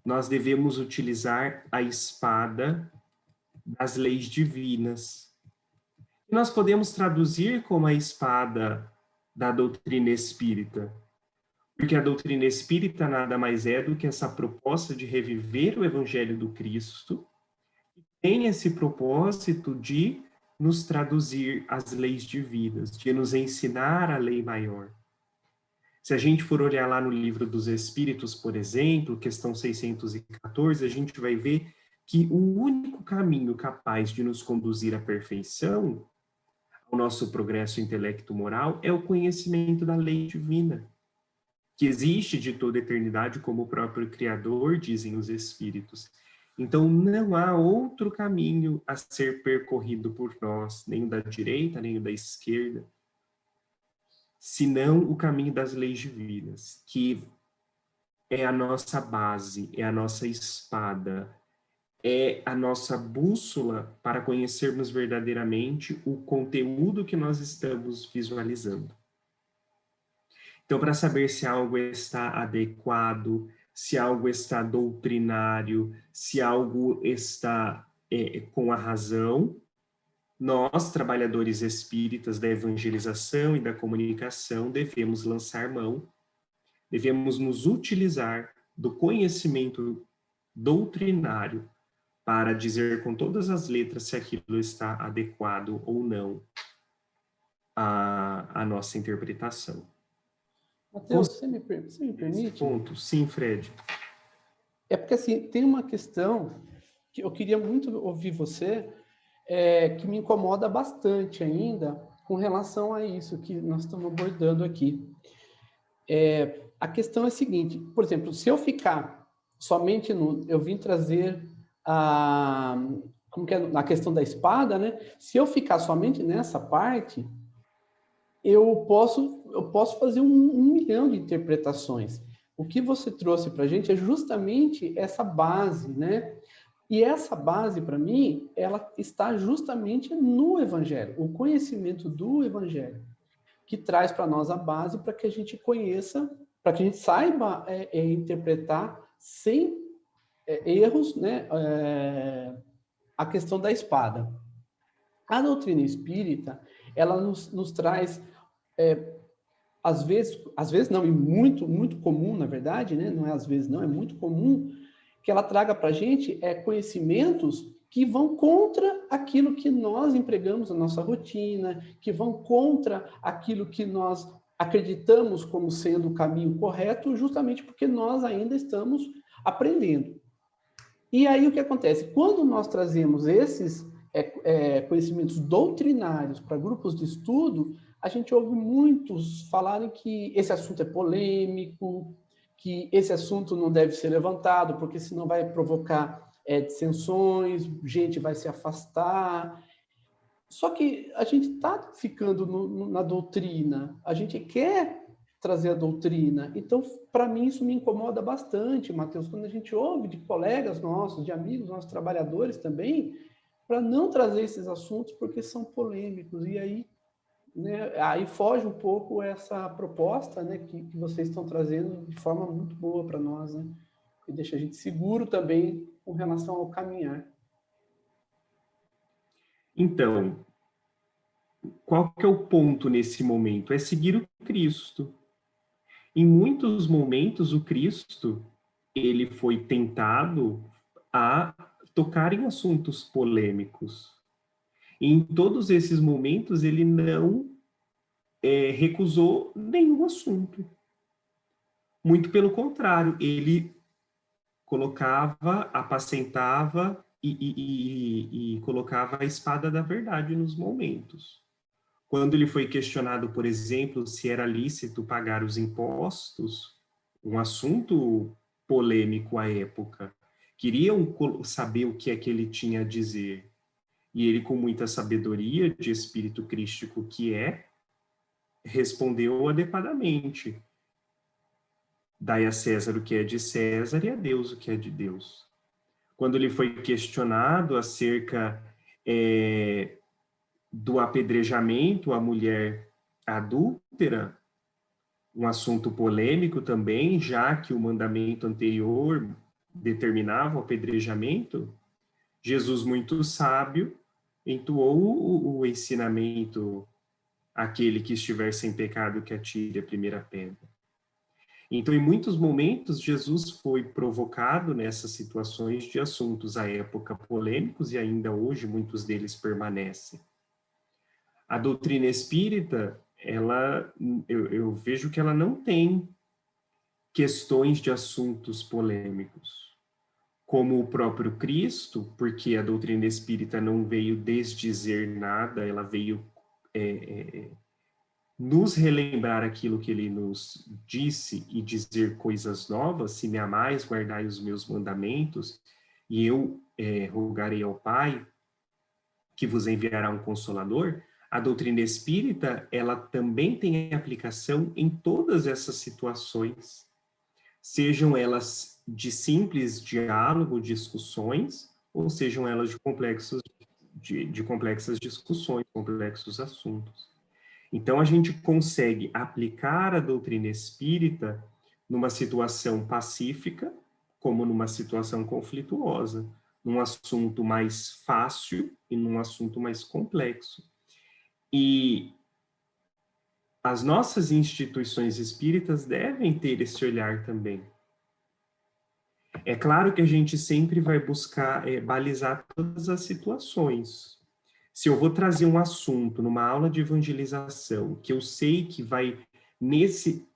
nós devemos utilizar a espada das leis divinas. Nós podemos traduzir como a espada da doutrina espírita, porque a doutrina espírita nada mais é do que essa proposta de reviver o Evangelho do Cristo, que tem esse propósito de nos traduzir as leis divinas, de nos ensinar a lei maior. Se a gente for olhar lá no Livro dos Espíritos, por exemplo, questão 614, a gente vai ver que o único caminho capaz de nos conduzir à perfeição, ao nosso progresso intelecto-moral, é o conhecimento da lei divina, que existe de toda a eternidade, como o próprio Criador, dizem os Espíritos. Então, não há outro caminho a ser percorrido por nós, nem o da direita, nem o da esquerda, senão o caminho das leis divinas, que é a nossa base, é a nossa espada, é a nossa bússola para conhecermos verdadeiramente o conteúdo que nós estamos visualizando. Então, para saber se algo está adequado, se algo está doutrinário, se algo está com a razão, nós, trabalhadores espíritas da evangelização e da comunicação, devemos lançar mão, devemos nos utilizar do conhecimento doutrinário para dizer com todas as letras se aquilo está adequado ou não à nossa interpretação. Mateus, você me permite? Ponto. Sim, Fred. É porque, assim, tem uma questão que eu queria muito ouvir você, que me incomoda bastante ainda com relação a isso que nós estamos abordando aqui. A questão é a seguinte, por exemplo, se eu ficar somente no... Eu vim trazer na questão da espada, né? Se eu ficar somente nessa parte, eu posso fazer um milhão de interpretações. O que você trouxe para a gente é justamente essa base, né? E essa base, para mim, ela está justamente no Evangelho, o conhecimento do Evangelho, que traz para nós a base para que a gente conheça, para que a gente saiba interpretar sem erros, né? A questão da espada. A doutrina espírita, ela nos traz, às vezes não, e muito, muito comum, na verdade, né? Não é às vezes não, é muito comum, que ela traga para a gente conhecimentos que vão contra aquilo que nós empregamos na nossa rotina, que vão contra aquilo que nós acreditamos como sendo o caminho correto, justamente porque nós ainda estamos aprendendo. E aí o que acontece? Quando nós trazemos esses conhecimentos doutrinários para grupos de estudo, a gente ouve muitos falarem que esse assunto é polêmico, que esse assunto não deve ser levantado, porque senão vai provocar dissensões, gente vai se afastar. Só que a gente está ficando na doutrina, a gente quer trazer a doutrina. Então, para mim, isso me incomoda bastante, Mateus, quando a gente ouve de colegas nossos, de amigos nossos, trabalhadores também, para não trazer esses assuntos porque são polêmicos. E aí, né, aí foge um pouco essa proposta, né, que vocês estão trazendo de forma muito boa para nós, né, e deixa a gente seguro também com relação ao caminhar. Então, qual que é o ponto nesse momento? É seguir o Cristo. Em muitos momentos, o Cristo, ele foi tentado a tocar em assuntos polêmicos. E em todos esses momentos, ele não recusou nenhum assunto. Muito pelo contrário, ele colocava, apacentava e colocava a espada da verdade nos momentos. Quando ele foi questionado, por exemplo, se era lícito pagar os impostos, um assunto polêmico à época, queriam saber o que é que ele tinha a dizer. E ele, com muita sabedoria de espírito crístico que é, respondeu adequadamente: dai a César o que é de César e a Deus o que é de Deus. Quando ele foi questionado acerca do apedrejamento à mulher adúltera, um assunto polêmico também, já que o mandamento anterior determinava o apedrejamento, Jesus, muito sábio, entoou o ensinamento: aquele que estiver sem pecado que atire a primeira pedra. Então, em muitos momentos, Jesus foi provocado nessas situações de assuntos à época polêmicos, e ainda hoje muitos deles permanecem. A doutrina espírita, eu vejo que ela não tem questões de assuntos polêmicos, como o próprio Cristo, porque a doutrina espírita não veio desdizer nada, ela veio nos relembrar aquilo que ele nos disse e dizer coisas novas: se me amais, guardai os meus mandamentos, e eu rogarei ao Pai que vos enviará um Consolador. A doutrina espírita, ela também tem aplicação em todas essas situações, sejam elas de simples diálogo, discussões, ou sejam elas de complexas discussões, complexos assuntos. Então, a gente consegue aplicar a doutrina espírita numa situação pacífica, como numa situação conflituosa, num assunto mais fácil e num assunto mais complexo. E as nossas instituições espíritas devem ter esse olhar também. É claro que a gente sempre vai buscar balizar todas as situações. Se eu vou trazer um assunto numa aula de evangelização, que eu sei que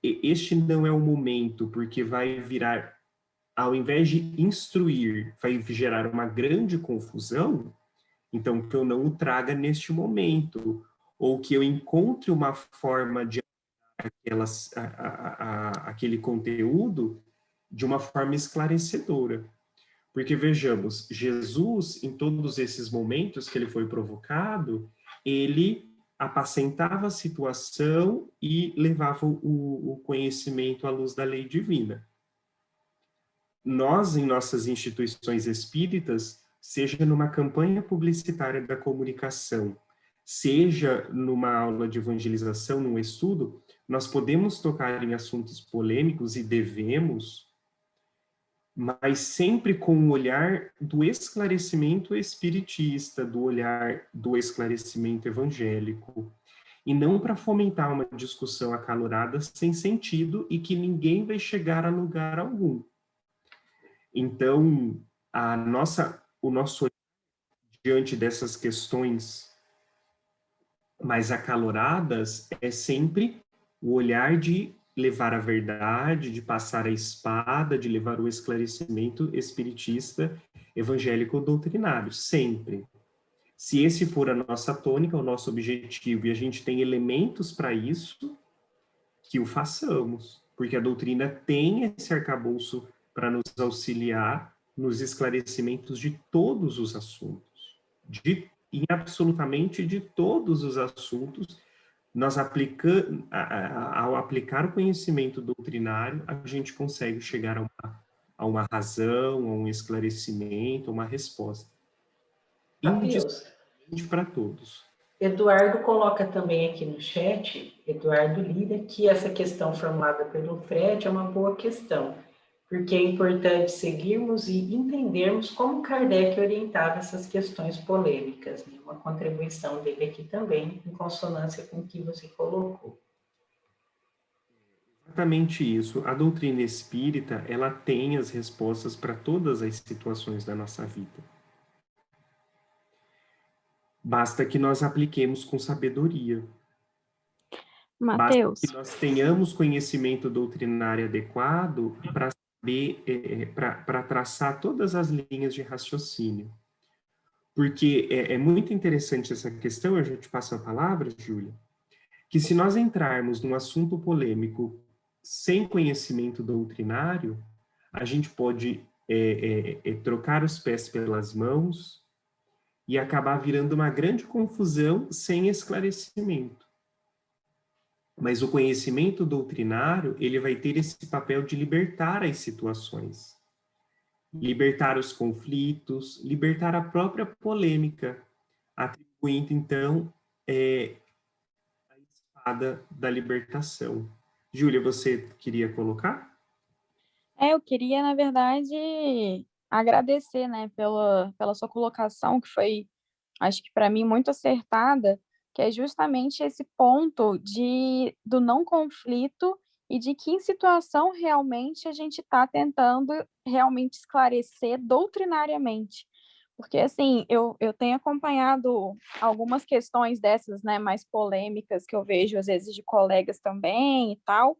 este não é o momento, porque vai virar, ao invés de instruir, vai gerar uma grande confusão, então que eu não o traga neste momento, ou que eu encontre uma forma de aquele conteúdo de uma forma esclarecedora. Porque, vejamos, Jesus, em todos esses momentos que ele foi provocado, ele apacentava a situação e levava o conhecimento à luz da lei divina. Nós, em nossas instituições espíritas, seja numa campanha publicitária da comunicação, seja numa aula de evangelização, num estudo, nós podemos tocar em assuntos polêmicos e devemos, mas sempre com o olhar do esclarecimento espiritista, do olhar do esclarecimento evangélico, e não para fomentar uma discussão acalorada sem sentido e que ninguém vai chegar a lugar algum. Então, o nosso olhar diante dessas questões mais acaloradas é sempre o olhar de levar a verdade, de passar a espada, de levar o esclarecimento espiritista, evangélico doutrinário, sempre. Se esse for a nossa tônica, o nosso objetivo, e a gente tem elementos para isso, que o façamos, porque a doutrina tem esse arcabouço para nos auxiliar nos esclarecimentos de todos os assuntos, em absolutamente de todos os assuntos. Nós ao aplicar o conhecimento doutrinário, a gente consegue chegar a uma razão, a um esclarecimento, a uma resposta. Indiscutivelmente para todos. Eduardo coloca também aqui no chat, Eduardo Lira, que essa questão formulada pelo Fred é uma boa questão, porque é importante seguirmos e entendermos como Kardec orientava essas questões polêmicas, né? Uma contribuição dele aqui também, em consonância com o que você colocou. Exatamente isso. A doutrina espírita, ela tem as respostas para todas as situações da nossa vida. Basta que nós apliquemos com sabedoria. Mateus. Basta que nós tenhamos conhecimento doutrinário adequado para traçar todas as linhas de raciocínio. Porque é muito interessante essa questão, eu já te passo a palavra, Júlia, que se nós entrarmos num assunto polêmico sem conhecimento doutrinário, a gente pode trocar os pés pelas mãos e acabar virando uma grande confusão sem esclarecimento. Mas o conhecimento doutrinário, ele vai ter esse papel de libertar as situações, libertar os conflitos, libertar a própria polêmica, atribuindo, então, a espada da libertação. Júlia, você queria colocar? Eu queria, na verdade, agradecer, né, pela sua colocação, que foi, acho que para mim, muito acertada, que é justamente esse ponto do não conflito e de que situação realmente a gente está tentando realmente esclarecer doutrinariamente. Porque, assim, eu tenho acompanhado algumas questões dessas, né, mais polêmicas, que eu vejo, às vezes, de colegas também e tal,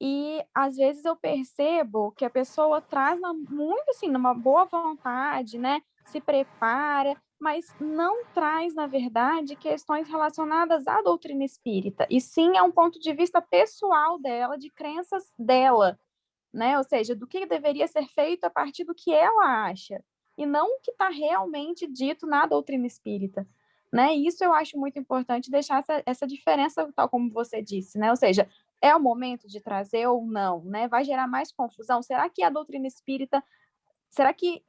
e às vezes eu percebo que a pessoa traz muito assim, numa boa vontade, né? Se prepara, mas não traz, na verdade, questões relacionadas à doutrina espírita, e sim é um ponto de vista pessoal dela, de crenças dela, né? Ou seja, do que deveria ser feito a partir do que ela acha, e não o que está realmente dito na doutrina espírita. Né? E isso eu acho muito importante deixar essa diferença, tal como você disse, né? Ou seja, é o momento de trazer ou não, né? Vai gerar mais confusão? Será que a doutrina espírita, será que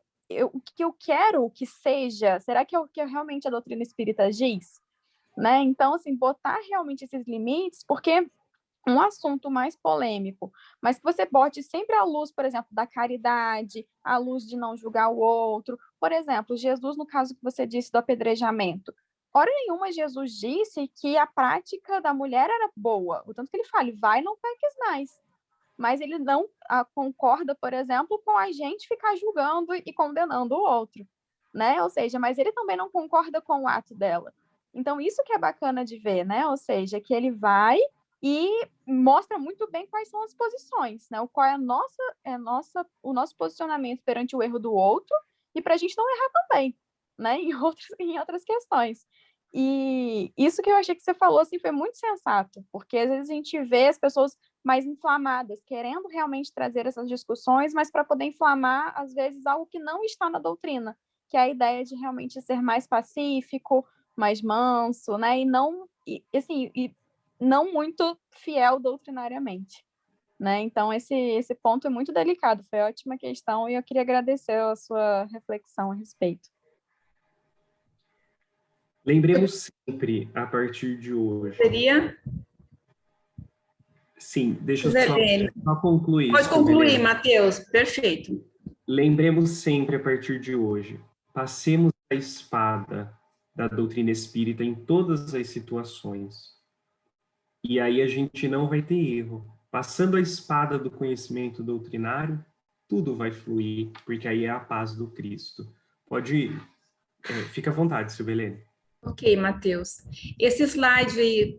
o que eu quero que seja, será que é o que realmente a doutrina espírita diz? Né? Então, assim, botar realmente esses limites, porque um assunto mais polêmico, mas que você bote sempre à luz, por exemplo, da caridade, à luz de não julgar o outro. Por exemplo, Jesus, no caso que você disse do apedrejamento, hora nenhuma Jesus disse que a prática da mulher era boa, o tanto que ele fala, vai, não peques mais. Mas ele não concorda, por exemplo, com a gente ficar julgando e condenando o outro, né? Ou seja, mas ele também não concorda com o ato dela. Então, isso que é bacana de ver, né? Ou seja, que ele vai e mostra muito bem quais são as posições, né? Qual é o nosso posicionamento perante o erro do outro e para a gente não errar também, né? Em outras questões. E isso que eu achei que você falou assim, foi muito sensato, porque às vezes a gente vê as pessoas mais inflamadas, querendo realmente trazer essas discussões, mas para poder inflamar, às vezes, algo que não está na doutrina, que é a ideia de realmente ser mais pacífico, mais manso, né? E não muito fiel doutrinariamente. Né? Então, esse ponto é muito delicado, foi ótima questão e eu queria agradecer a sua reflexão a respeito. Lembremos sempre, a partir de hoje... Seria? Sim, deixa eu só concluir. Pode concluir, Matheus. Perfeito. Lembremos sempre, a partir de hoje, passemos a espada da doutrina espírita em todas as situações. E aí a gente não vai ter erro. Passando a espada do conhecimento doutrinário, tudo vai fluir, porque aí é a paz do Cristo. Pode ir. Fica à vontade, Silvelene. Ok, Matheus. Esse slide,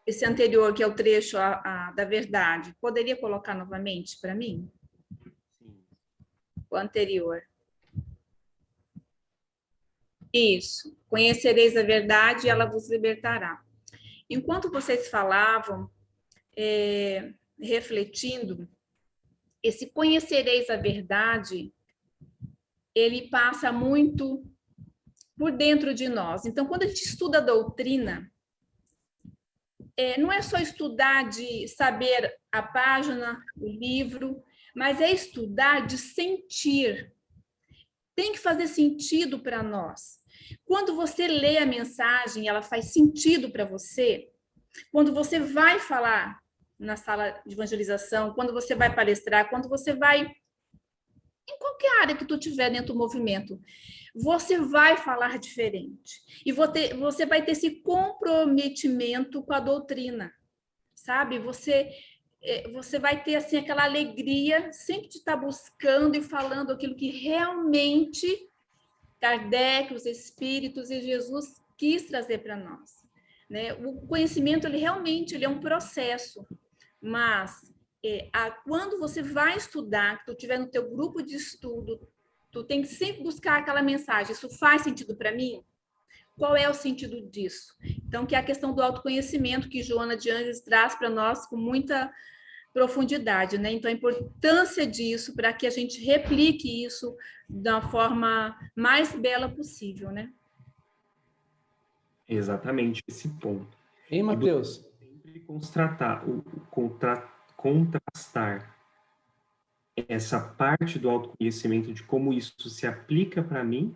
esse anterior, que é o trecho da verdade, poderia colocar novamente para mim? Sim. O anterior. Isso. Conhecereis a verdade e ela vos libertará. Enquanto vocês falavam, refletindo, esse conhecereis a verdade, ele passa muito por dentro de nós. Então, quando a gente estuda a doutrina, não é só estudar de saber a página, o livro, mas é estudar de sentir. Tem que fazer sentido para nós. Quando você lê a mensagem, ela faz sentido para você. Quando você vai falar na sala de evangelização, quando você vai palestrar, quando você vai em qualquer área que tu tiver dentro do movimento, você vai falar diferente. E você vai ter esse comprometimento com a doutrina, sabe? Você vai ter assim aquela alegria sempre de estar buscando e falando aquilo que realmente Kardec, os Espíritos e Jesus quis trazer para nós. Né? O conhecimento, ele realmente é um processo, mas quando você vai estudar, que tu estiver no teu grupo de estudo, Tu tem que sempre buscar aquela mensagem. Isso faz sentido para mim? Qual é o sentido disso? Então, que é a questão do autoconhecimento que Joana de Ângeles traz para nós com muita profundidade, né? Então, a importância disso para que a gente replique isso da forma mais bela possível, né? Exatamente esse ponto. Hein, Matheus? Sempre contrastar essa parte do autoconhecimento de como isso se aplica para mim,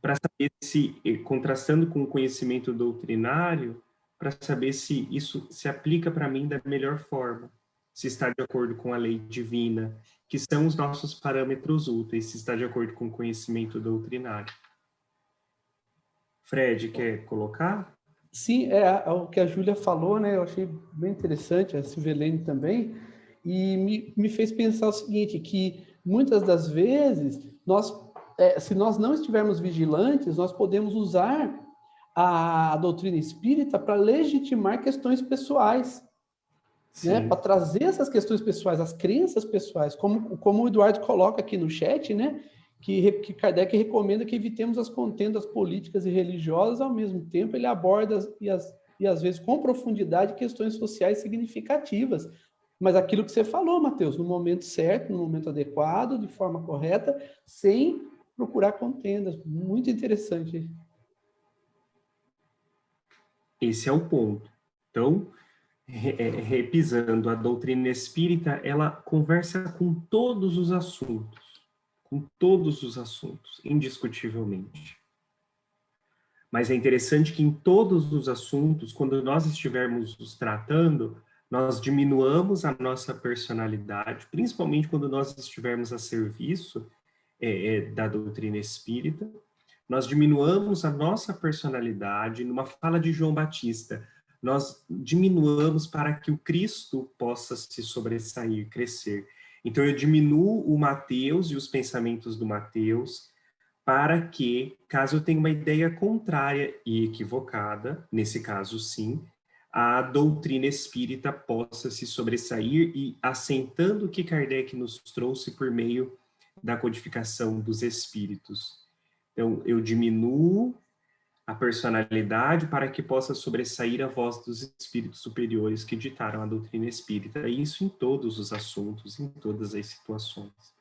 para saber se, contrastando com o conhecimento doutrinário, para saber se isso se aplica para mim da melhor forma, se está de acordo com a lei divina, que são os nossos parâmetros úteis, se está de acordo com o conhecimento doutrinário. Fred, quer colocar? Sim, é o que a Júlia falou, né? Eu achei bem interessante, a Silvelene também, e me fez pensar o seguinte, que muitas das vezes, se nós não estivermos vigilantes, nós podemos usar a doutrina espírita para legitimar questões pessoais, né? Para trazer essas questões pessoais, as crenças pessoais, como o Eduardo coloca aqui no chat, né? Que Kardec recomenda que evitemos as contendas políticas e religiosas, ao mesmo tempo ele aborda, e às vezes com profundidade, questões sociais significativas. Mas aquilo que você falou, Matheus, no momento certo, no momento adequado, de forma correta, sem procurar contendas. Muito interessante. Esse é o ponto. Então, repisando, a doutrina espírita, ela conversa com todos os assuntos, indiscutivelmente. Mas é interessante que em todos os assuntos, quando nós estivermos nos tratando, nós diminuamos a nossa personalidade, principalmente quando nós estivermos a serviço da doutrina espírita, nós diminuamos a nossa personalidade. Numa fala de João Batista, nós diminuamos para que o Cristo possa se sobressair, crescer. Então, eu diminuo o Mateus e os pensamentos do Mateus para que, caso eu tenha uma ideia contrária e equivocada, nesse caso sim, a doutrina espírita possa se sobressair e assentando o que Kardec nos trouxe por meio da codificação dos espíritos. Então, eu diminuo a personalidade para que possa sobressair a voz dos espíritos superiores que ditaram a doutrina espírita, e isso em todos os assuntos, em todas as situações.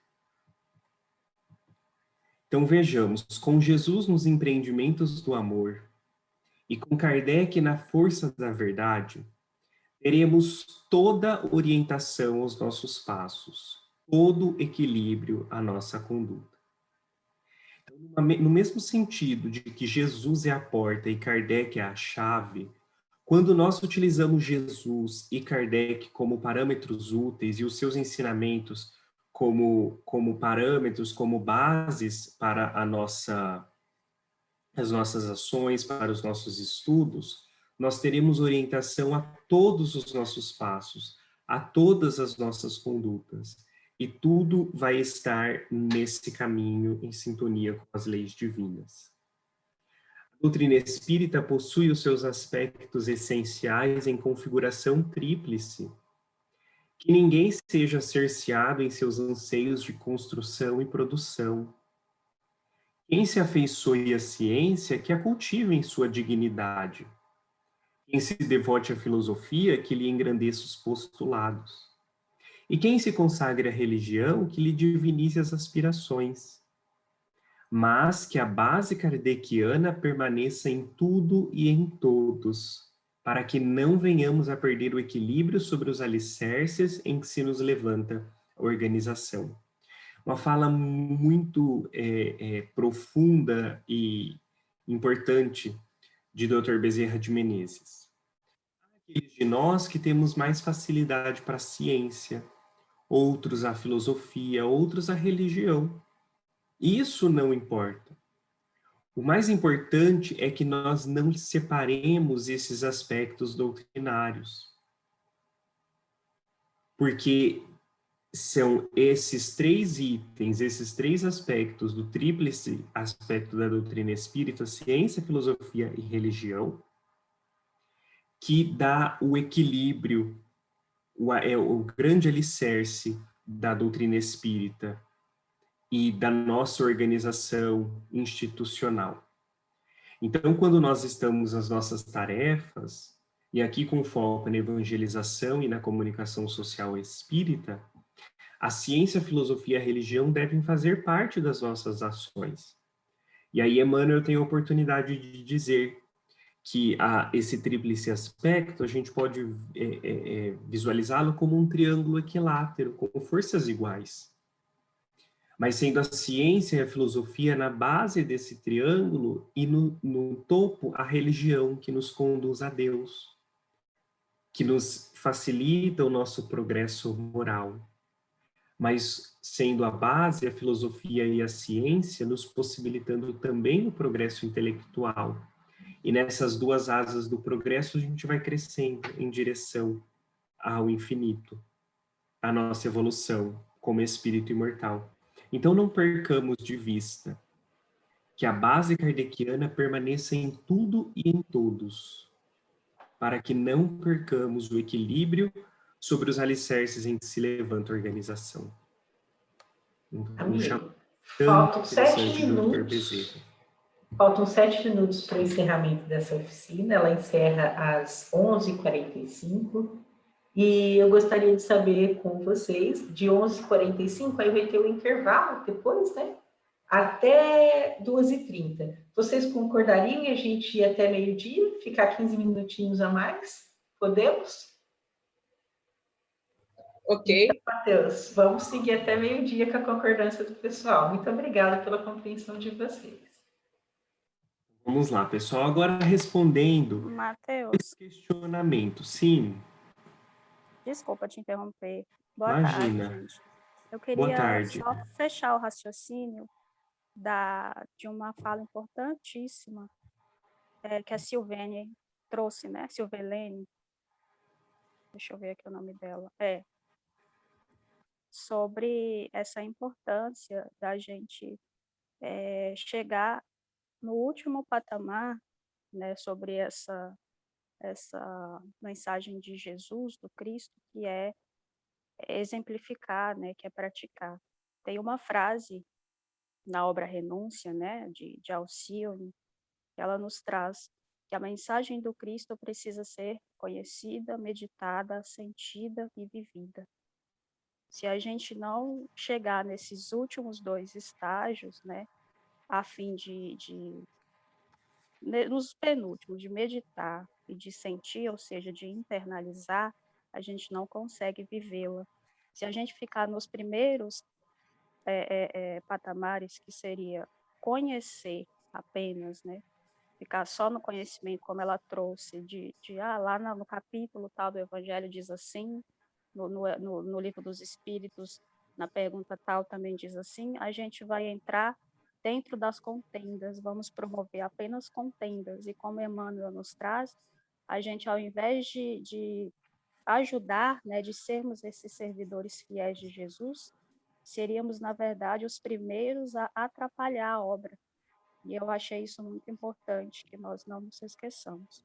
Então, vejamos, com Jesus nos empreendimentos do amor e com Kardec na força da verdade, teremos toda orientação aos nossos passos, todo equilíbrio à nossa conduta. Então, no mesmo sentido de que Jesus é a porta e Kardec é a chave, quando nós utilizamos Jesus e Kardec como parâmetros úteis e os seus ensinamentos como parâmetros, como bases para as nossas ações, para os nossos estudos, nós teremos orientação a todos os nossos passos, a todas as nossas condutas. E tudo vai estar nesse caminho em sintonia com as leis divinas. A doutrina espírita possui os seus aspectos essenciais em configuração tríplice. Que ninguém seja cerceado em seus anseios de construção e produção. Quem se afeiçoe à ciência, que a cultive em sua dignidade. Quem se devote à filosofia, que lhe engrandeça os postulados. E quem se consagre à religião, que lhe divinize as aspirações. Mas que a base kardeciana permaneça em tudo e em todos, para que não venhamos a perder o equilíbrio sobre os alicerces em que se nos levanta a organização. Uma fala muito profunda e importante de Dr. Bezerra de Menezes. Aqueles de nós que temos mais facilidade para a ciência, outros à filosofia, outros à religião. Isso não importa. O mais importante é que nós não separemos esses aspectos doutrinários. Porque são esses três itens, esses três aspectos do tríplice aspecto da doutrina espírita, ciência, filosofia e religião, que dá o equilíbrio, o grande alicerce da doutrina espírita, e da nossa organização institucional. Então, quando nós estamos nas nossas tarefas, e aqui com foco na evangelização e na comunicação social espírita, a ciência, a filosofia e a religião devem fazer parte das nossas ações. E aí, Emmanuel tem a oportunidade de dizer que esse tríplice aspecto, a gente pode visualizá-lo como um triângulo equilátero, com forças iguais. Mas sendo a ciência e a filosofia na base desse triângulo e no topo a religião que nos conduz a Deus, que nos facilita o nosso progresso moral. Mas sendo a base a filosofia e a ciência nos possibilitando também o progresso intelectual. E nessas duas asas do progresso a gente vai crescendo em direção ao infinito, a nossa evolução como espírito imortal. Então não percamos de vista que a base kardeciana permaneça em tudo e em todos, para que não percamos o equilíbrio sobre os alicerces em que se levanta a organização. Amigo, faltam 7 minutos. Faltam 7 minutos para o encerramento dessa oficina. Ela encerra às 11h45. E eu gostaria de saber com vocês, de 11h45, aí vai ter o intervalo depois, né? Até 2h30. Vocês concordariam em a gente ir até meio-dia, ficar 15 minutinhos a mais? Podemos? Ok. Então, Matheus, vamos seguir até meio-dia com a concordância do pessoal. Muito obrigada pela compreensão de vocês. Vamos lá, pessoal. Agora respondendo Matheus, esse questionamento. Sim. Desculpa te interromper. Boa Imagina. tarde, gente. Eu Boa queria tarde. só fechar o raciocínio de uma fala importantíssima que a Silvene trouxe, né? Silvelene. Deixa eu ver aqui o nome dela. Sobre essa importância da gente chegar no último patamar, né? Sobre essa mensagem de Jesus, do Cristo, que é exemplificar, né, que é praticar. Tem uma frase na obra Renúncia, né, de Alcione, que ela nos traz que a mensagem do Cristo precisa ser conhecida, meditada, sentida e vivida. Se a gente não chegar nesses últimos 2 estágios, né, a fim nos penúltimos, de meditar e de sentir, ou seja, de internalizar, a gente não consegue vivê-la. Se a gente ficar nos primeiros patamares, que seria conhecer apenas, né? Ficar só no conhecimento, como ela trouxe, lá no capítulo tal do Evangelho diz assim, no Livro dos Espíritos, na pergunta tal também diz assim, a gente vai entrar dentro das contendas, vamos promover apenas contendas, e como Emmanuel nos traz, a gente, ao invés de ajudar, né, de sermos esses servidores fiéis de Jesus, seríamos, na verdade, os primeiros a atrapalhar a obra. E eu achei isso muito importante, que nós não nos esqueçamos.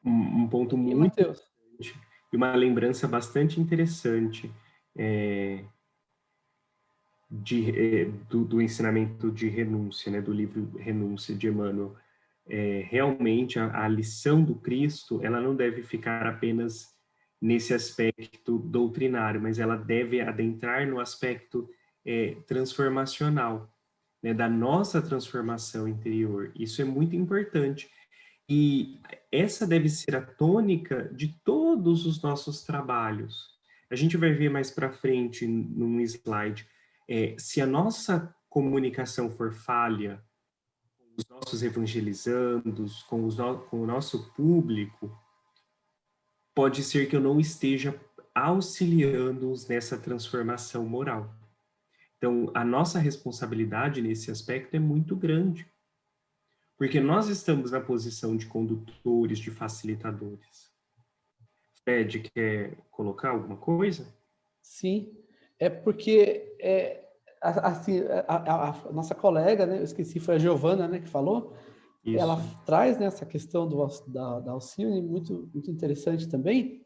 Um ponto muito importante e uma lembrança bastante interessante do ensinamento de renúncia, né, do livro Renúncia de Emmanuel. Realmente a lição do Cristo, ela não deve ficar apenas nesse aspecto doutrinário, mas ela deve adentrar no aspecto transformacional, né, da nossa transformação interior. Isso é muito importante. E essa deve ser a tônica de todos os nossos trabalhos. A gente vai ver mais para frente num slide. Se a nossa comunicação for falha, com os nossos evangelizandos, com o nosso público, pode ser que eu não esteja auxiliando-os nessa transformação moral. Então, a nossa responsabilidade nesse aspecto é muito grande, porque nós estamos na posição de condutores, de facilitadores. Fred, quer colocar alguma coisa? Sim, porque assim, a nossa colega, né, eu esqueci, foi a Giovana, né, que falou. Isso. Ela traz, né, essa questão da Alcione, muito, muito interessante também,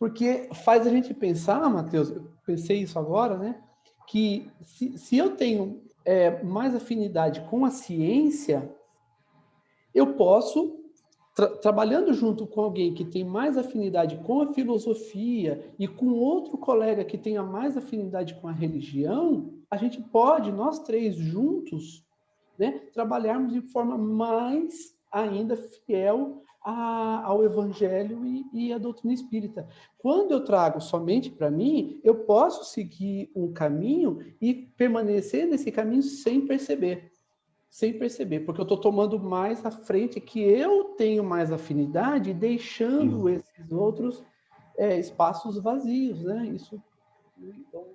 Porque faz a gente pensar, Matheus, eu pensei isso agora, né? Que se eu tenho mais afinidade com a ciência, eu posso, trabalhando junto com alguém que tem mais afinidade com a filosofia e com outro colega que tenha mais afinidade com a religião, a gente pode, nós três juntos, né, trabalharmos de forma mais ainda fiel ao Evangelho e à doutrina espírita. Quando eu trago somente para mim, eu posso seguir um caminho e permanecer nesse caminho sem perceber, porque eu estou tomando mais à frente, que eu tenho mais afinidade, deixando esses outros espaços vazios, né? Isso, então,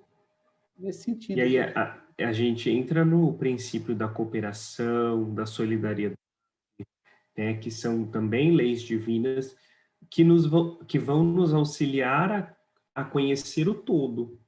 nesse sentido. E aí a gente entra no princípio da cooperação, da solidariedade, né, que são também leis divinas que vão nos auxiliar a conhecer o todo,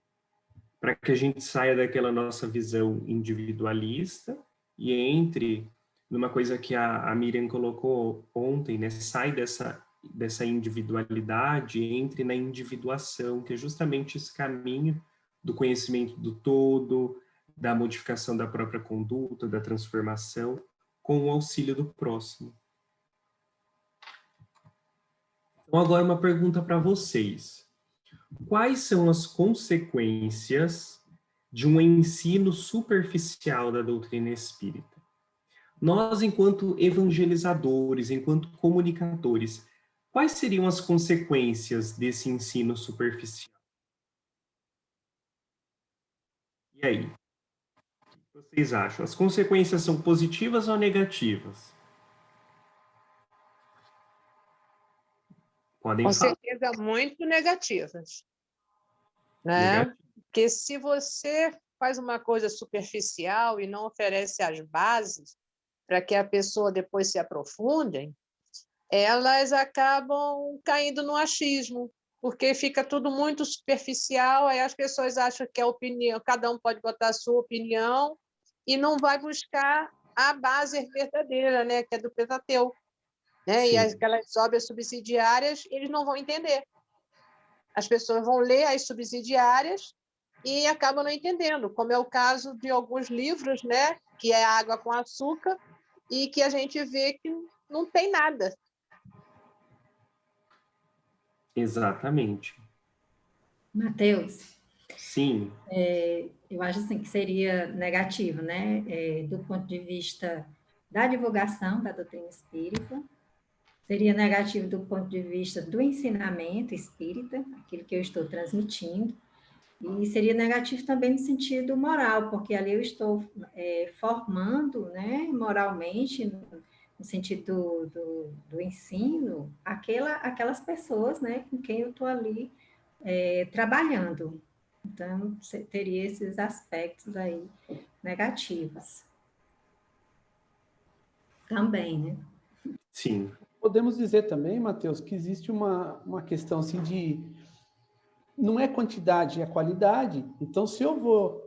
para que a gente saia daquela nossa visão individualista e entre numa coisa que a Miriam colocou ontem, né, sai dessa individualidade e entre na individuação, que é justamente esse caminho do conhecimento do todo, da modificação da própria conduta, da transformação, com o auxílio do próximo. Então, agora uma pergunta para vocês. Quais são as consequências de um ensino superficial da doutrina espírita? Nós, enquanto evangelizadores, enquanto comunicadores, quais seriam as consequências desse ensino superficial? E aí? O que vocês acham? As consequências são positivas ou negativas? Podem Com falar. certeza, muito negativas. Né? Porque se você faz uma coisa superficial e não oferece as bases para que a pessoa depois se aprofunde, elas acabam caindo no achismo, porque fica tudo muito superficial, aí as pessoas acham que a opinião, cada um pode botar a sua opinião e não vai buscar a base verdadeira, né, que é do Pentateuco. Né? E aquelas obras subsidiárias, eles não vão entender. As pessoas vão ler as subsidiárias e acabam não entendendo, como é o caso de alguns livros, né, que é Água com Açúcar, e que a gente vê que não tem nada. Exatamente. Mateus. Sim. Eu acho assim, que seria negativo, né? Do ponto de vista da divulgação da doutrina espírita, seria negativo do ponto de vista do ensinamento espírita, aquilo que eu estou transmitindo, e seria negativo também no sentido moral, porque ali eu estou formando, né, moralmente, no sentido do ensino, aquelas pessoas, né, com quem eu estou ali trabalhando. Então, teria esses aspectos aí negativos. Também, né? Sim. Podemos dizer também, Matheus, que existe uma questão assim de... Não é quantidade, é qualidade. Então, se eu vou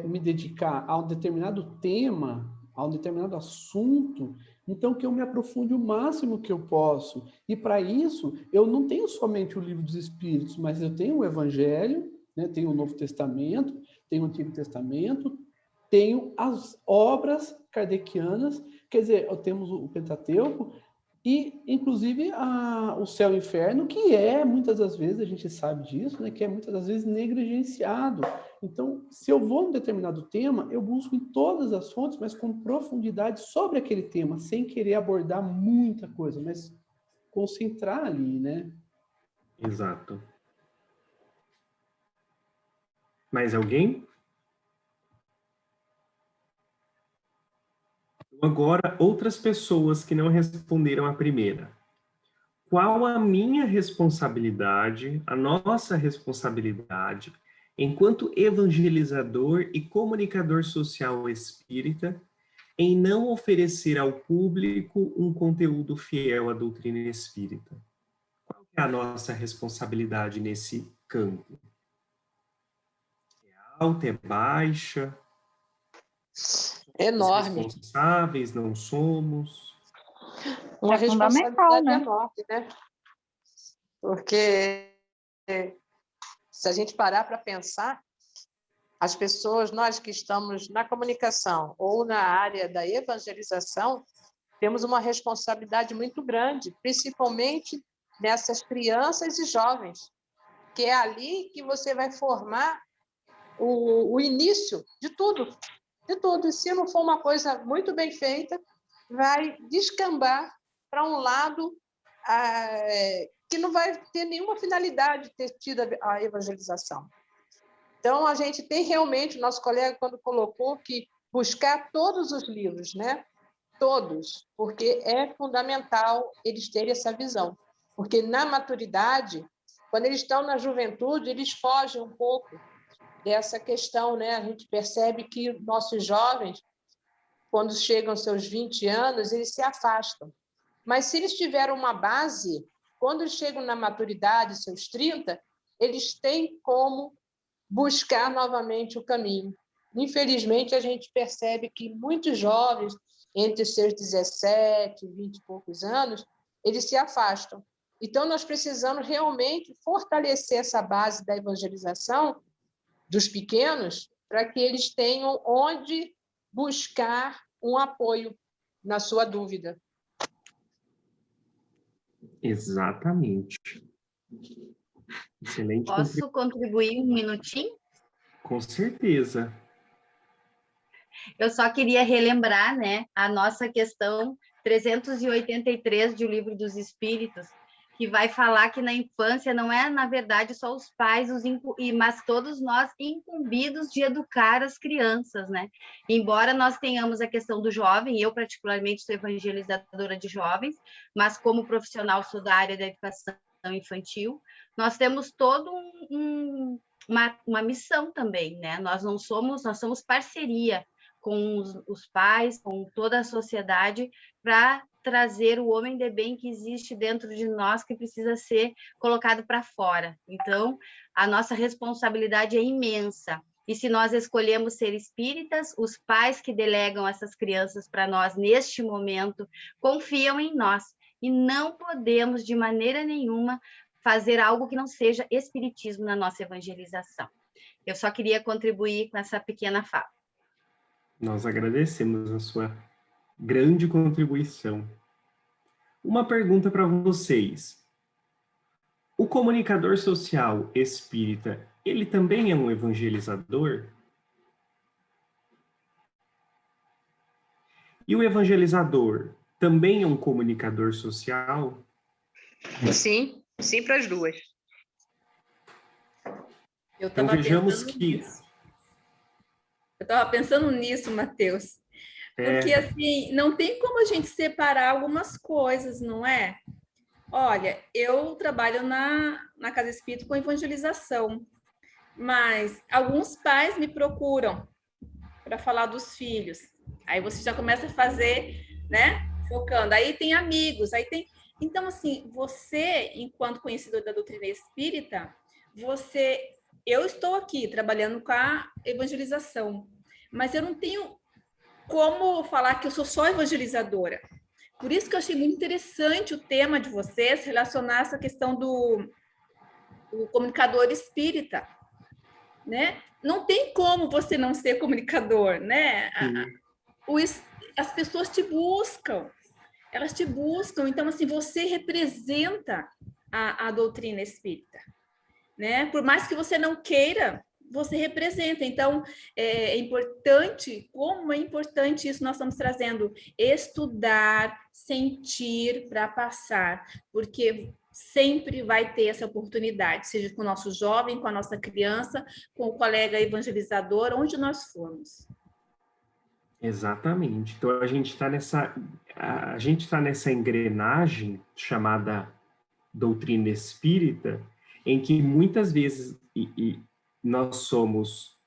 me dedicar a um determinado tema, a um determinado assunto, então que eu me aprofunde o máximo que eu posso. E para isso, eu não tenho somente o Livro dos Espíritos, mas eu tenho o Evangelho, né? Tenho o Novo Testamento, tenho o Antigo Testamento, tenho as obras kardecianas, quer dizer, temos o Pentateuco, e, inclusive, o céu e o inferno, que muitas das vezes, a gente sabe disso, né, que é muitas das vezes negligenciado. Então, se eu vou em um determinado tema, eu busco em todas as fontes, mas com profundidade sobre aquele tema, sem querer abordar muita coisa, mas concentrar ali, né? Exato. Mais alguém? Agora, outras pessoas que não responderam a primeira. Qual a minha responsabilidade, a nossa responsabilidade, enquanto evangelizador e comunicador social espírita, em não oferecer ao público um conteúdo fiel à doutrina espírita? Qual é a nossa responsabilidade nesse campo? É alta, é baixa? Enorme. Responsáveis, não somos? Uma responsabilidade fundamental, né? enorme, né? Porque se a gente parar para pensar, as pessoas, nós que estamos na comunicação ou na área da evangelização, temos uma responsabilidade muito grande, principalmente nessas crianças e jovens, que é ali que você vai formar o início de tudo, de tudo. E se não for uma coisa muito bem feita, vai descambar para um lado que não vai ter nenhuma finalidade de ter tido a evangelização. Então, a gente tem realmente, o nosso colega, quando colocou, que buscar todos os livros, né? Todos, porque é fundamental eles terem essa visão. Porque na maturidade, quando eles estão na juventude, eles fogem um pouco dessa questão, né? A gente percebe que nossos jovens, quando chegam aos seus 20 anos, eles se afastam. Mas se eles tiveram uma base, quando eles chegam na maturidade, seus 30, eles têm como buscar novamente o caminho. Infelizmente, a gente percebe que muitos jovens, entre os seus 17, 20 e poucos anos, eles se afastam. Então, nós precisamos realmente fortalecer essa base da evangelização dos pequenos para que eles tenham onde buscar um apoio na sua dúvida. Exatamente. Excelente. Posso contribuir um minutinho? Com certeza. Eu só queria relembrar, né, a nossa questão 383 de O Livro dos Espíritos, que vai falar que na infância não é, na verdade, só os pais, mas todos nós incumbidos de educar as crianças, né? Embora nós tenhamos a questão do jovem, eu particularmente sou evangelizadora de jovens, mas como profissional sou da área da educação infantil, nós temos todo uma missão também, né? Nós somos parceria com os pais, com toda a sociedade, para trazer o homem de bem que existe dentro de nós, que precisa ser colocado para fora. Então, a nossa responsabilidade é imensa. E se nós escolhemos ser espíritas, os pais que delegam essas crianças para nós neste momento, confiam em nós. E não podemos, de maneira nenhuma, fazer algo que não seja espiritismo na nossa evangelização. Eu só queria contribuir com essa pequena fala. Nós agradecemos a sua grande contribuição. Uma pergunta para vocês. O comunicador social espírita, ele também é um evangelizador? E o evangelizador também é um comunicador social? Sim, sim para as duas. Então vejamos que... Eu estava pensando nisso, Matheus. Porque, assim, não tem como a gente separar algumas coisas, não é? Olha, eu trabalho na Casa Espírita com evangelização, mas alguns pais me procuram para falar dos filhos. Aí você já começa a fazer, né? Focando. Aí tem amigos, aí tem... Então, assim, você, enquanto conhecedor da doutrina espírita, eu estou aqui trabalhando com a evangelização, mas eu não tenho como falar que eu sou só evangelizadora. Por isso que eu achei muito interessante o tema de vocês relacionar essa questão do comunicador espírita, né? Não tem como você não ser comunicador, né? As pessoas te buscam, elas te buscam. Então, assim, você representa a doutrina espírita, né? Por mais que você não queira, você representa. Então, é importante, como é importante isso nós estamos trazendo, estudar, sentir para passar, porque sempre vai ter essa oportunidade, seja com o nosso jovem, com a nossa criança, com o colega evangelizador, onde nós formos. Exatamente. Então, a gente está nessa engrenagem chamada doutrina espírita, em que muitas vezes nós somos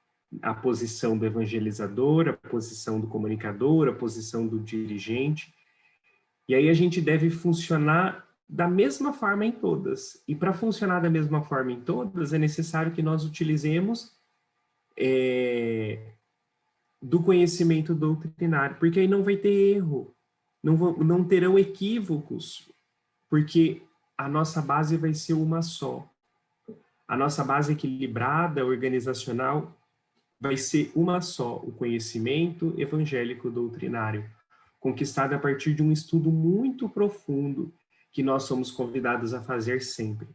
a posição do evangelizador, a posição do comunicador, a posição do dirigente, e aí a gente deve funcionar da mesma forma em todas. E para funcionar da mesma forma em todas, é necessário que nós utilizemos do conhecimento doutrinário, porque aí não vai ter erro, não terão equívocos, porque a nossa base vai ser uma só. A nossa base equilibrada, organizacional, vai ser uma só, o conhecimento evangélico doutrinário, conquistado a partir de um estudo muito profundo que nós somos convidados a fazer sempre.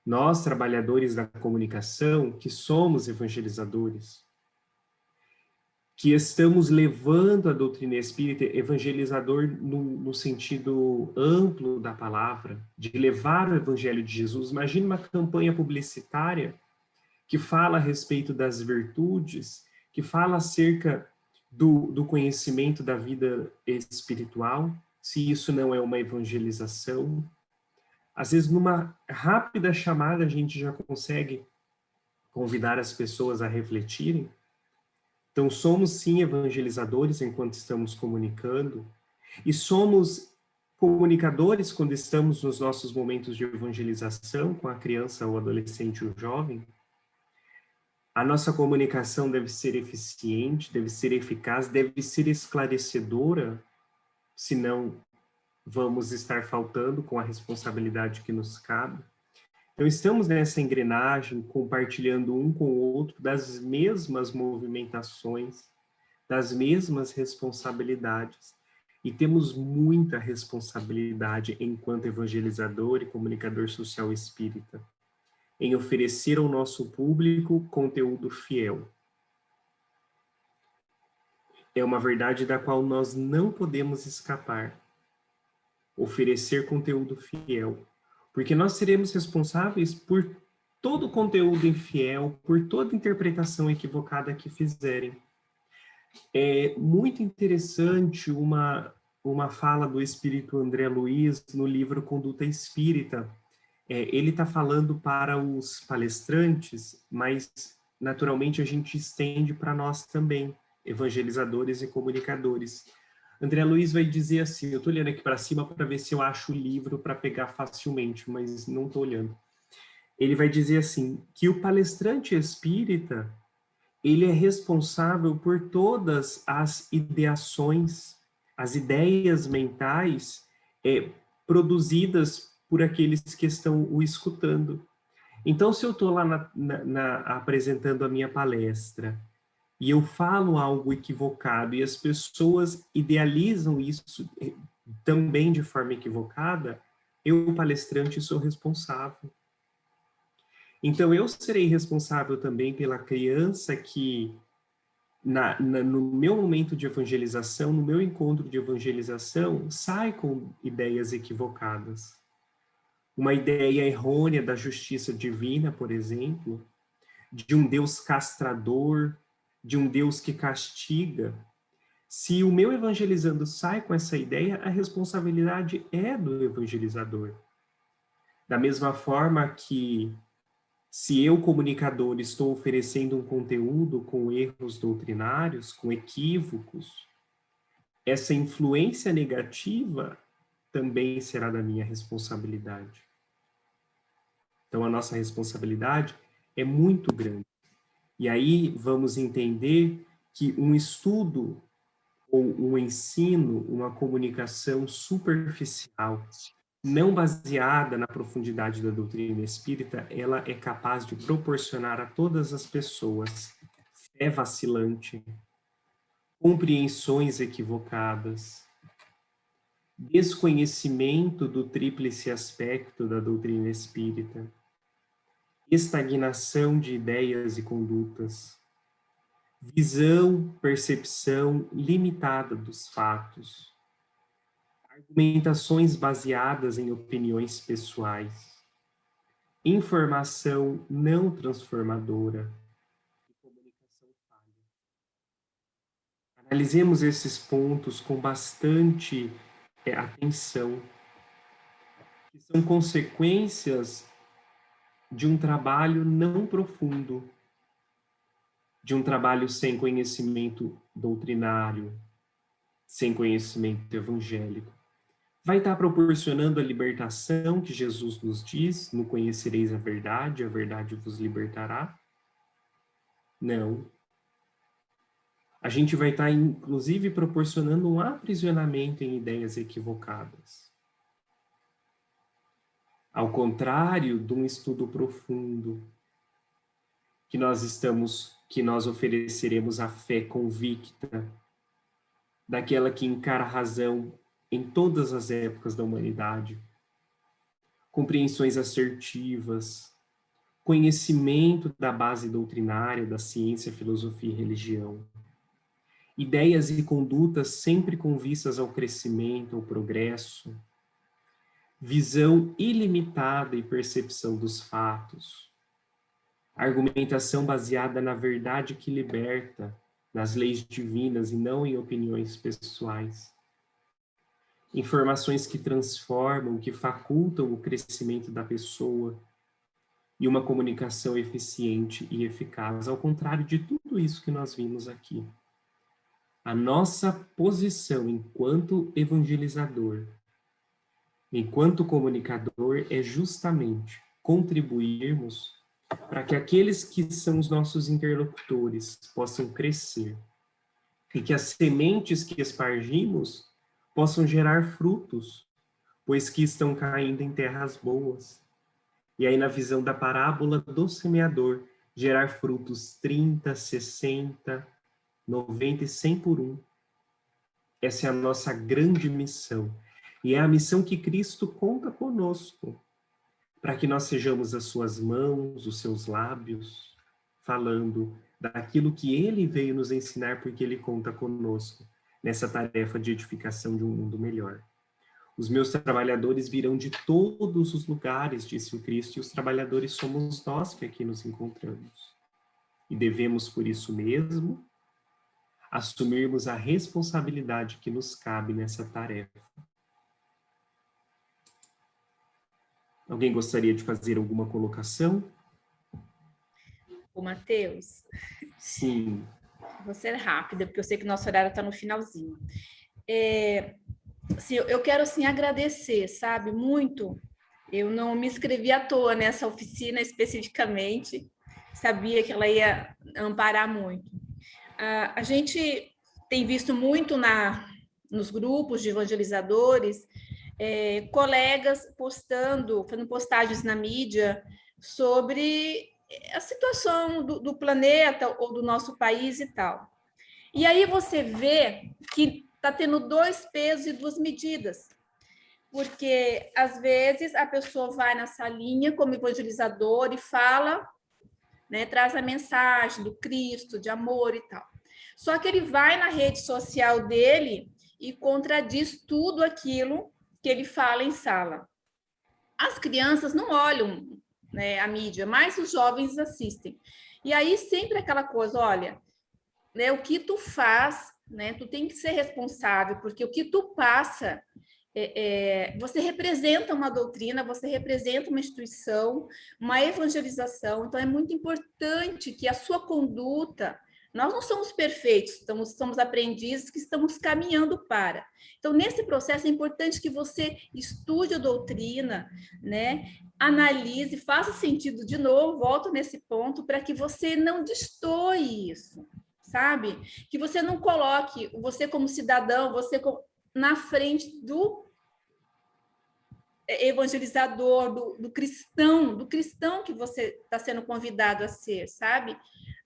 Nós, trabalhadores da comunicação, que somos evangelizadores, que estamos levando a doutrina espírita, evangelizador no sentido amplo da palavra, de levar o evangelho de Jesus. Imagine uma campanha publicitária que fala a respeito das virtudes, que fala acerca do conhecimento da vida espiritual, se isso não é uma evangelização. Às vezes, numa rápida chamada, a gente já consegue convidar as pessoas a refletirem. Então, somos sim evangelizadores enquanto estamos comunicando, e somos comunicadores quando estamos nos nossos momentos de evangelização com a criança, o adolescente, o jovem. A nossa comunicação deve ser eficiente, deve ser eficaz, deve ser esclarecedora, senão vamos estar faltando com a responsabilidade que nos cabe. Então, estamos nessa engrenagem, compartilhando um com o outro das mesmas movimentações, das mesmas responsabilidades. E temos muita responsabilidade enquanto evangelizador e comunicador social espírita, em oferecer ao nosso público conteúdo fiel. É uma verdade da qual nós não podemos escapar. Oferecer conteúdo fiel. Porque nós seremos responsáveis por todo o conteúdo infiel, por toda interpretação equivocada que fizerem. É muito interessante uma fala do espírito André Luiz no livro Conduta Espírita. Ele está falando para os palestrantes, mas naturalmente a gente estende para nós também, evangelizadores e comunicadores. André Luiz vai dizer assim, eu estou olhando aqui para cima para ver se eu acho o livro para pegar facilmente, mas não estou olhando. Ele vai dizer assim, que o palestrante espírita, ele é responsável por todas as ideações, as ideias mentais produzidas por aqueles que estão o escutando. Então, se eu estou lá apresentando a minha palestra, e eu falo algo equivocado, e as pessoas idealizam isso também de forma equivocada, eu, palestrante, sou responsável. Então, eu serei responsável também pela criança que, no meu momento de evangelização, no meu encontro de evangelização, sai com ideias equivocadas. Uma ideia errônea da justiça divina, por exemplo, de um Deus castrador, de um Deus que castiga. Se o meu evangelizando sai com essa ideia, a responsabilidade é do evangelizador. Da mesma forma que, se eu, comunicador, estou oferecendo um conteúdo com erros doutrinários, com equívocos, essa influência negativa também será da minha responsabilidade. Então, a nossa responsabilidade é muito grande. E aí vamos entender que um estudo ou um ensino, uma comunicação superficial, não baseada na profundidade da doutrina espírita, ela é capaz de proporcionar a todas as pessoas fé vacilante, compreensões equivocadas, desconhecimento do tríplice aspecto da doutrina espírita, estagnação de ideias e condutas, visão, percepção limitada dos fatos, argumentações baseadas em opiniões pessoais, informação não transformadora e comunicação falha. Analisemos esses pontos com bastante atenção, que são consequências de um trabalho não profundo, de um trabalho sem conhecimento doutrinário, sem conhecimento evangélico. Vai estar proporcionando a libertação que Jesus nos diz, no conhecereis a verdade vos libertará? Não. A gente vai estar, inclusive, proporcionando um aprisionamento em ideias equivocadas. Ao contrário de um estudo profundo, que nós ofereceremos a fé convicta, daquela que encara a razão em todas as épocas da humanidade, compreensões assertivas, conhecimento da base doutrinária da ciência, filosofia e religião, ideias e condutas sempre com vistas ao crescimento, ao progresso, visão ilimitada e percepção dos fatos, argumentação baseada na verdade que liberta, nas leis divinas e não em opiniões pessoais, informações que transformam, que facultam o crescimento da pessoa e uma comunicação eficiente e eficaz, ao contrário de tudo isso que nós vimos aqui. A nossa posição enquanto evangelizador, enquanto comunicador, é justamente contribuirmos para que aqueles que são os nossos interlocutores possam crescer e que as sementes que espargimos possam gerar frutos, pois que estão caindo em terras boas. E aí, na visão da parábola do semeador, gerar frutos 30, 60, 90 e 100 por um. Essa é a nossa grande missão. E é a missão que Cristo conta conosco, para que nós sejamos as suas mãos, os seus lábios, falando daquilo que ele veio nos ensinar, porque ele conta conosco nessa tarefa de edificação de um mundo melhor. Os meus trabalhadores virão de todos os lugares, disse o Cristo, e os trabalhadores somos nós que aqui nos encontramos. E devemos, por isso mesmo, assumirmos a responsabilidade que nos cabe nessa tarefa. Alguém gostaria de fazer alguma colocação? O Mateus. Sim. Vou ser rápida, porque eu sei que nosso horário está no finalzinho. Assim, eu quero assim, agradecer, sabe, muito. Eu não me inscrevi à toa nessa oficina especificamente, sabia que ela ia amparar muito. A gente tem visto muito nos grupos de evangelizadores, colegas fazendo postagens na mídia sobre a situação do planeta ou do nosso país e tal. E aí você vê que está tendo 2 pesos e 2 medidas, porque às vezes a pessoa vai na salinha como evangelizador e fala, né, traz a mensagem do Cristo, de amor e tal. Só que ele vai na rede social dele e contradiz tudo aquilo que ele fala em sala. As crianças não olham, né, a mídia, mas os jovens assistem. E aí sempre aquela coisa, olha, né, o que tu faz, né, tu tem que ser responsável, porque o que tu passa, você representa uma doutrina, você representa uma instituição, uma evangelização, então é muito importante que a sua conduta. Nós não somos perfeitos, somos aprendizes que estamos caminhando para. Então, nesse processo, é importante que você estude a doutrina, né? Analise, faça sentido de novo, volto nesse ponto, para que você não destoie isso, sabe? Que você não coloque você como cidadão, na frente do evangelizador, do cristão que você está sendo convidado a ser, sabe?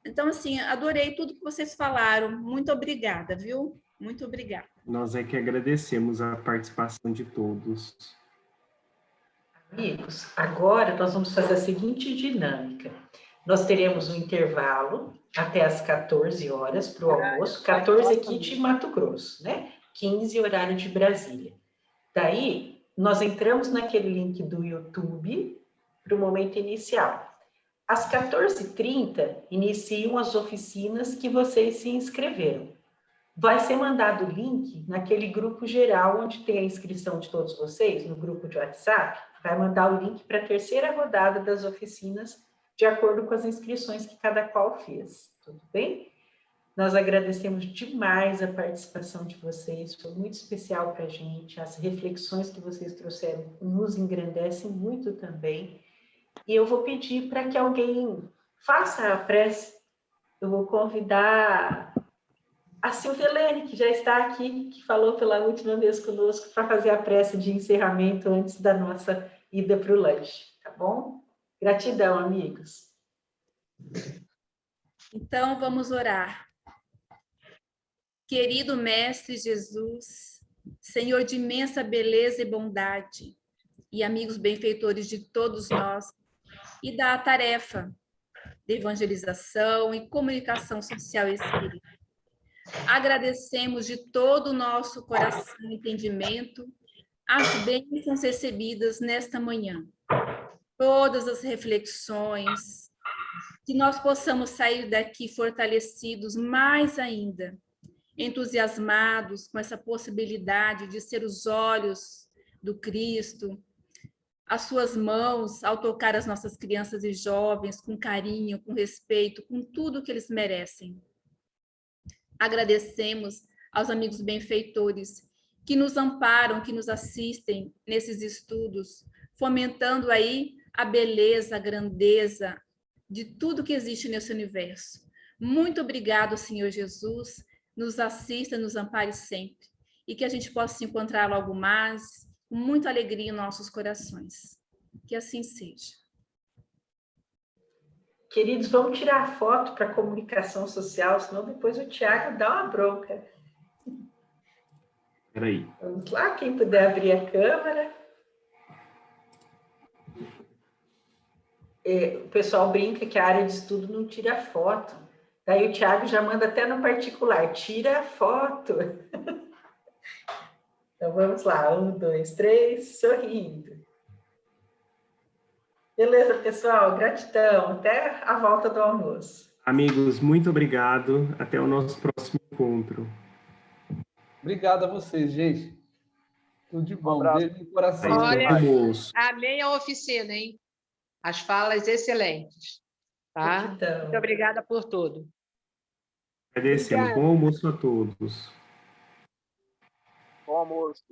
Então, assim, adorei tudo que vocês falaram. Muito obrigada, viu? Muito obrigada. Nós é que agradecemos a participação de todos. Amigos, agora nós vamos fazer a seguinte dinâmica. Nós teremos um intervalo até as 14 horas para o almoço, 14 aqui de Mato Grosso, né? 15 horário de Brasília. Daí, nós entramos naquele link do YouTube para o momento inicial. Às 14h30, iniciam as oficinas que vocês se inscreveram. Vai ser mandado o link naquele grupo geral, onde tem a inscrição de todos vocês, no grupo de WhatsApp, vai mandar o link para a terceira rodada das oficinas, de acordo com as inscrições que cada qual fez. Tudo bem? Nós agradecemos demais a participação de vocês, foi muito especial para a gente, as reflexões que vocês trouxeram nos engrandecem muito também. E eu vou pedir para que alguém faça a prece. Eu vou convidar a Silvelene, que já está aqui, que falou pela última vez conosco, para fazer a prece de encerramento antes da nossa ida para o lanche, tá bom? Gratidão, amigos. Então, vamos orar. Querido Mestre Jesus, Senhor de imensa beleza e bondade, e amigos benfeitores de todos nós, e da tarefa de evangelização e comunicação social espírita. Agradecemos de todo o nosso coração e entendimento as bênçãos recebidas nesta manhã, todas as reflexões, que nós possamos sair daqui fortalecidos mais ainda, entusiasmados com essa possibilidade de ser os olhos do Cristo, as suas mãos ao tocar as nossas crianças e jovens com carinho, com respeito, com tudo que eles merecem. Agradecemos aos amigos benfeitores que nos amparam, que nos assistem nesses estudos, fomentando aí a beleza, a grandeza de tudo que existe nesse universo. Muito obrigado, Senhor Jesus, nos assista, nos ampare sempre, e que a gente possa se encontrar logo mais, com muita alegria em nossos corações. Que assim seja. Queridos, vamos tirar foto para comunicação social, senão depois o Tiago dá uma bronca. Peraí. Vamos lá, quem puder abrir a câmera. O pessoal brinca que a área de estudo não tira foto. Daí o Tiago já manda até no particular, tira a foto. Então vamos lá, 1, 2, 3, sorrindo. Beleza, pessoal, gratidão, até a volta do almoço. Amigos, muito obrigado, até o nosso próximo encontro. Obrigado a vocês, gente. Tudo de bom. Beijo no coração. Olha, Almoço. amei a oficina, hein? As falas excelentes. Tá? Gratidão. Muito obrigada por tudo. Agradecemos. Bom almoço a todos. Bom almoço.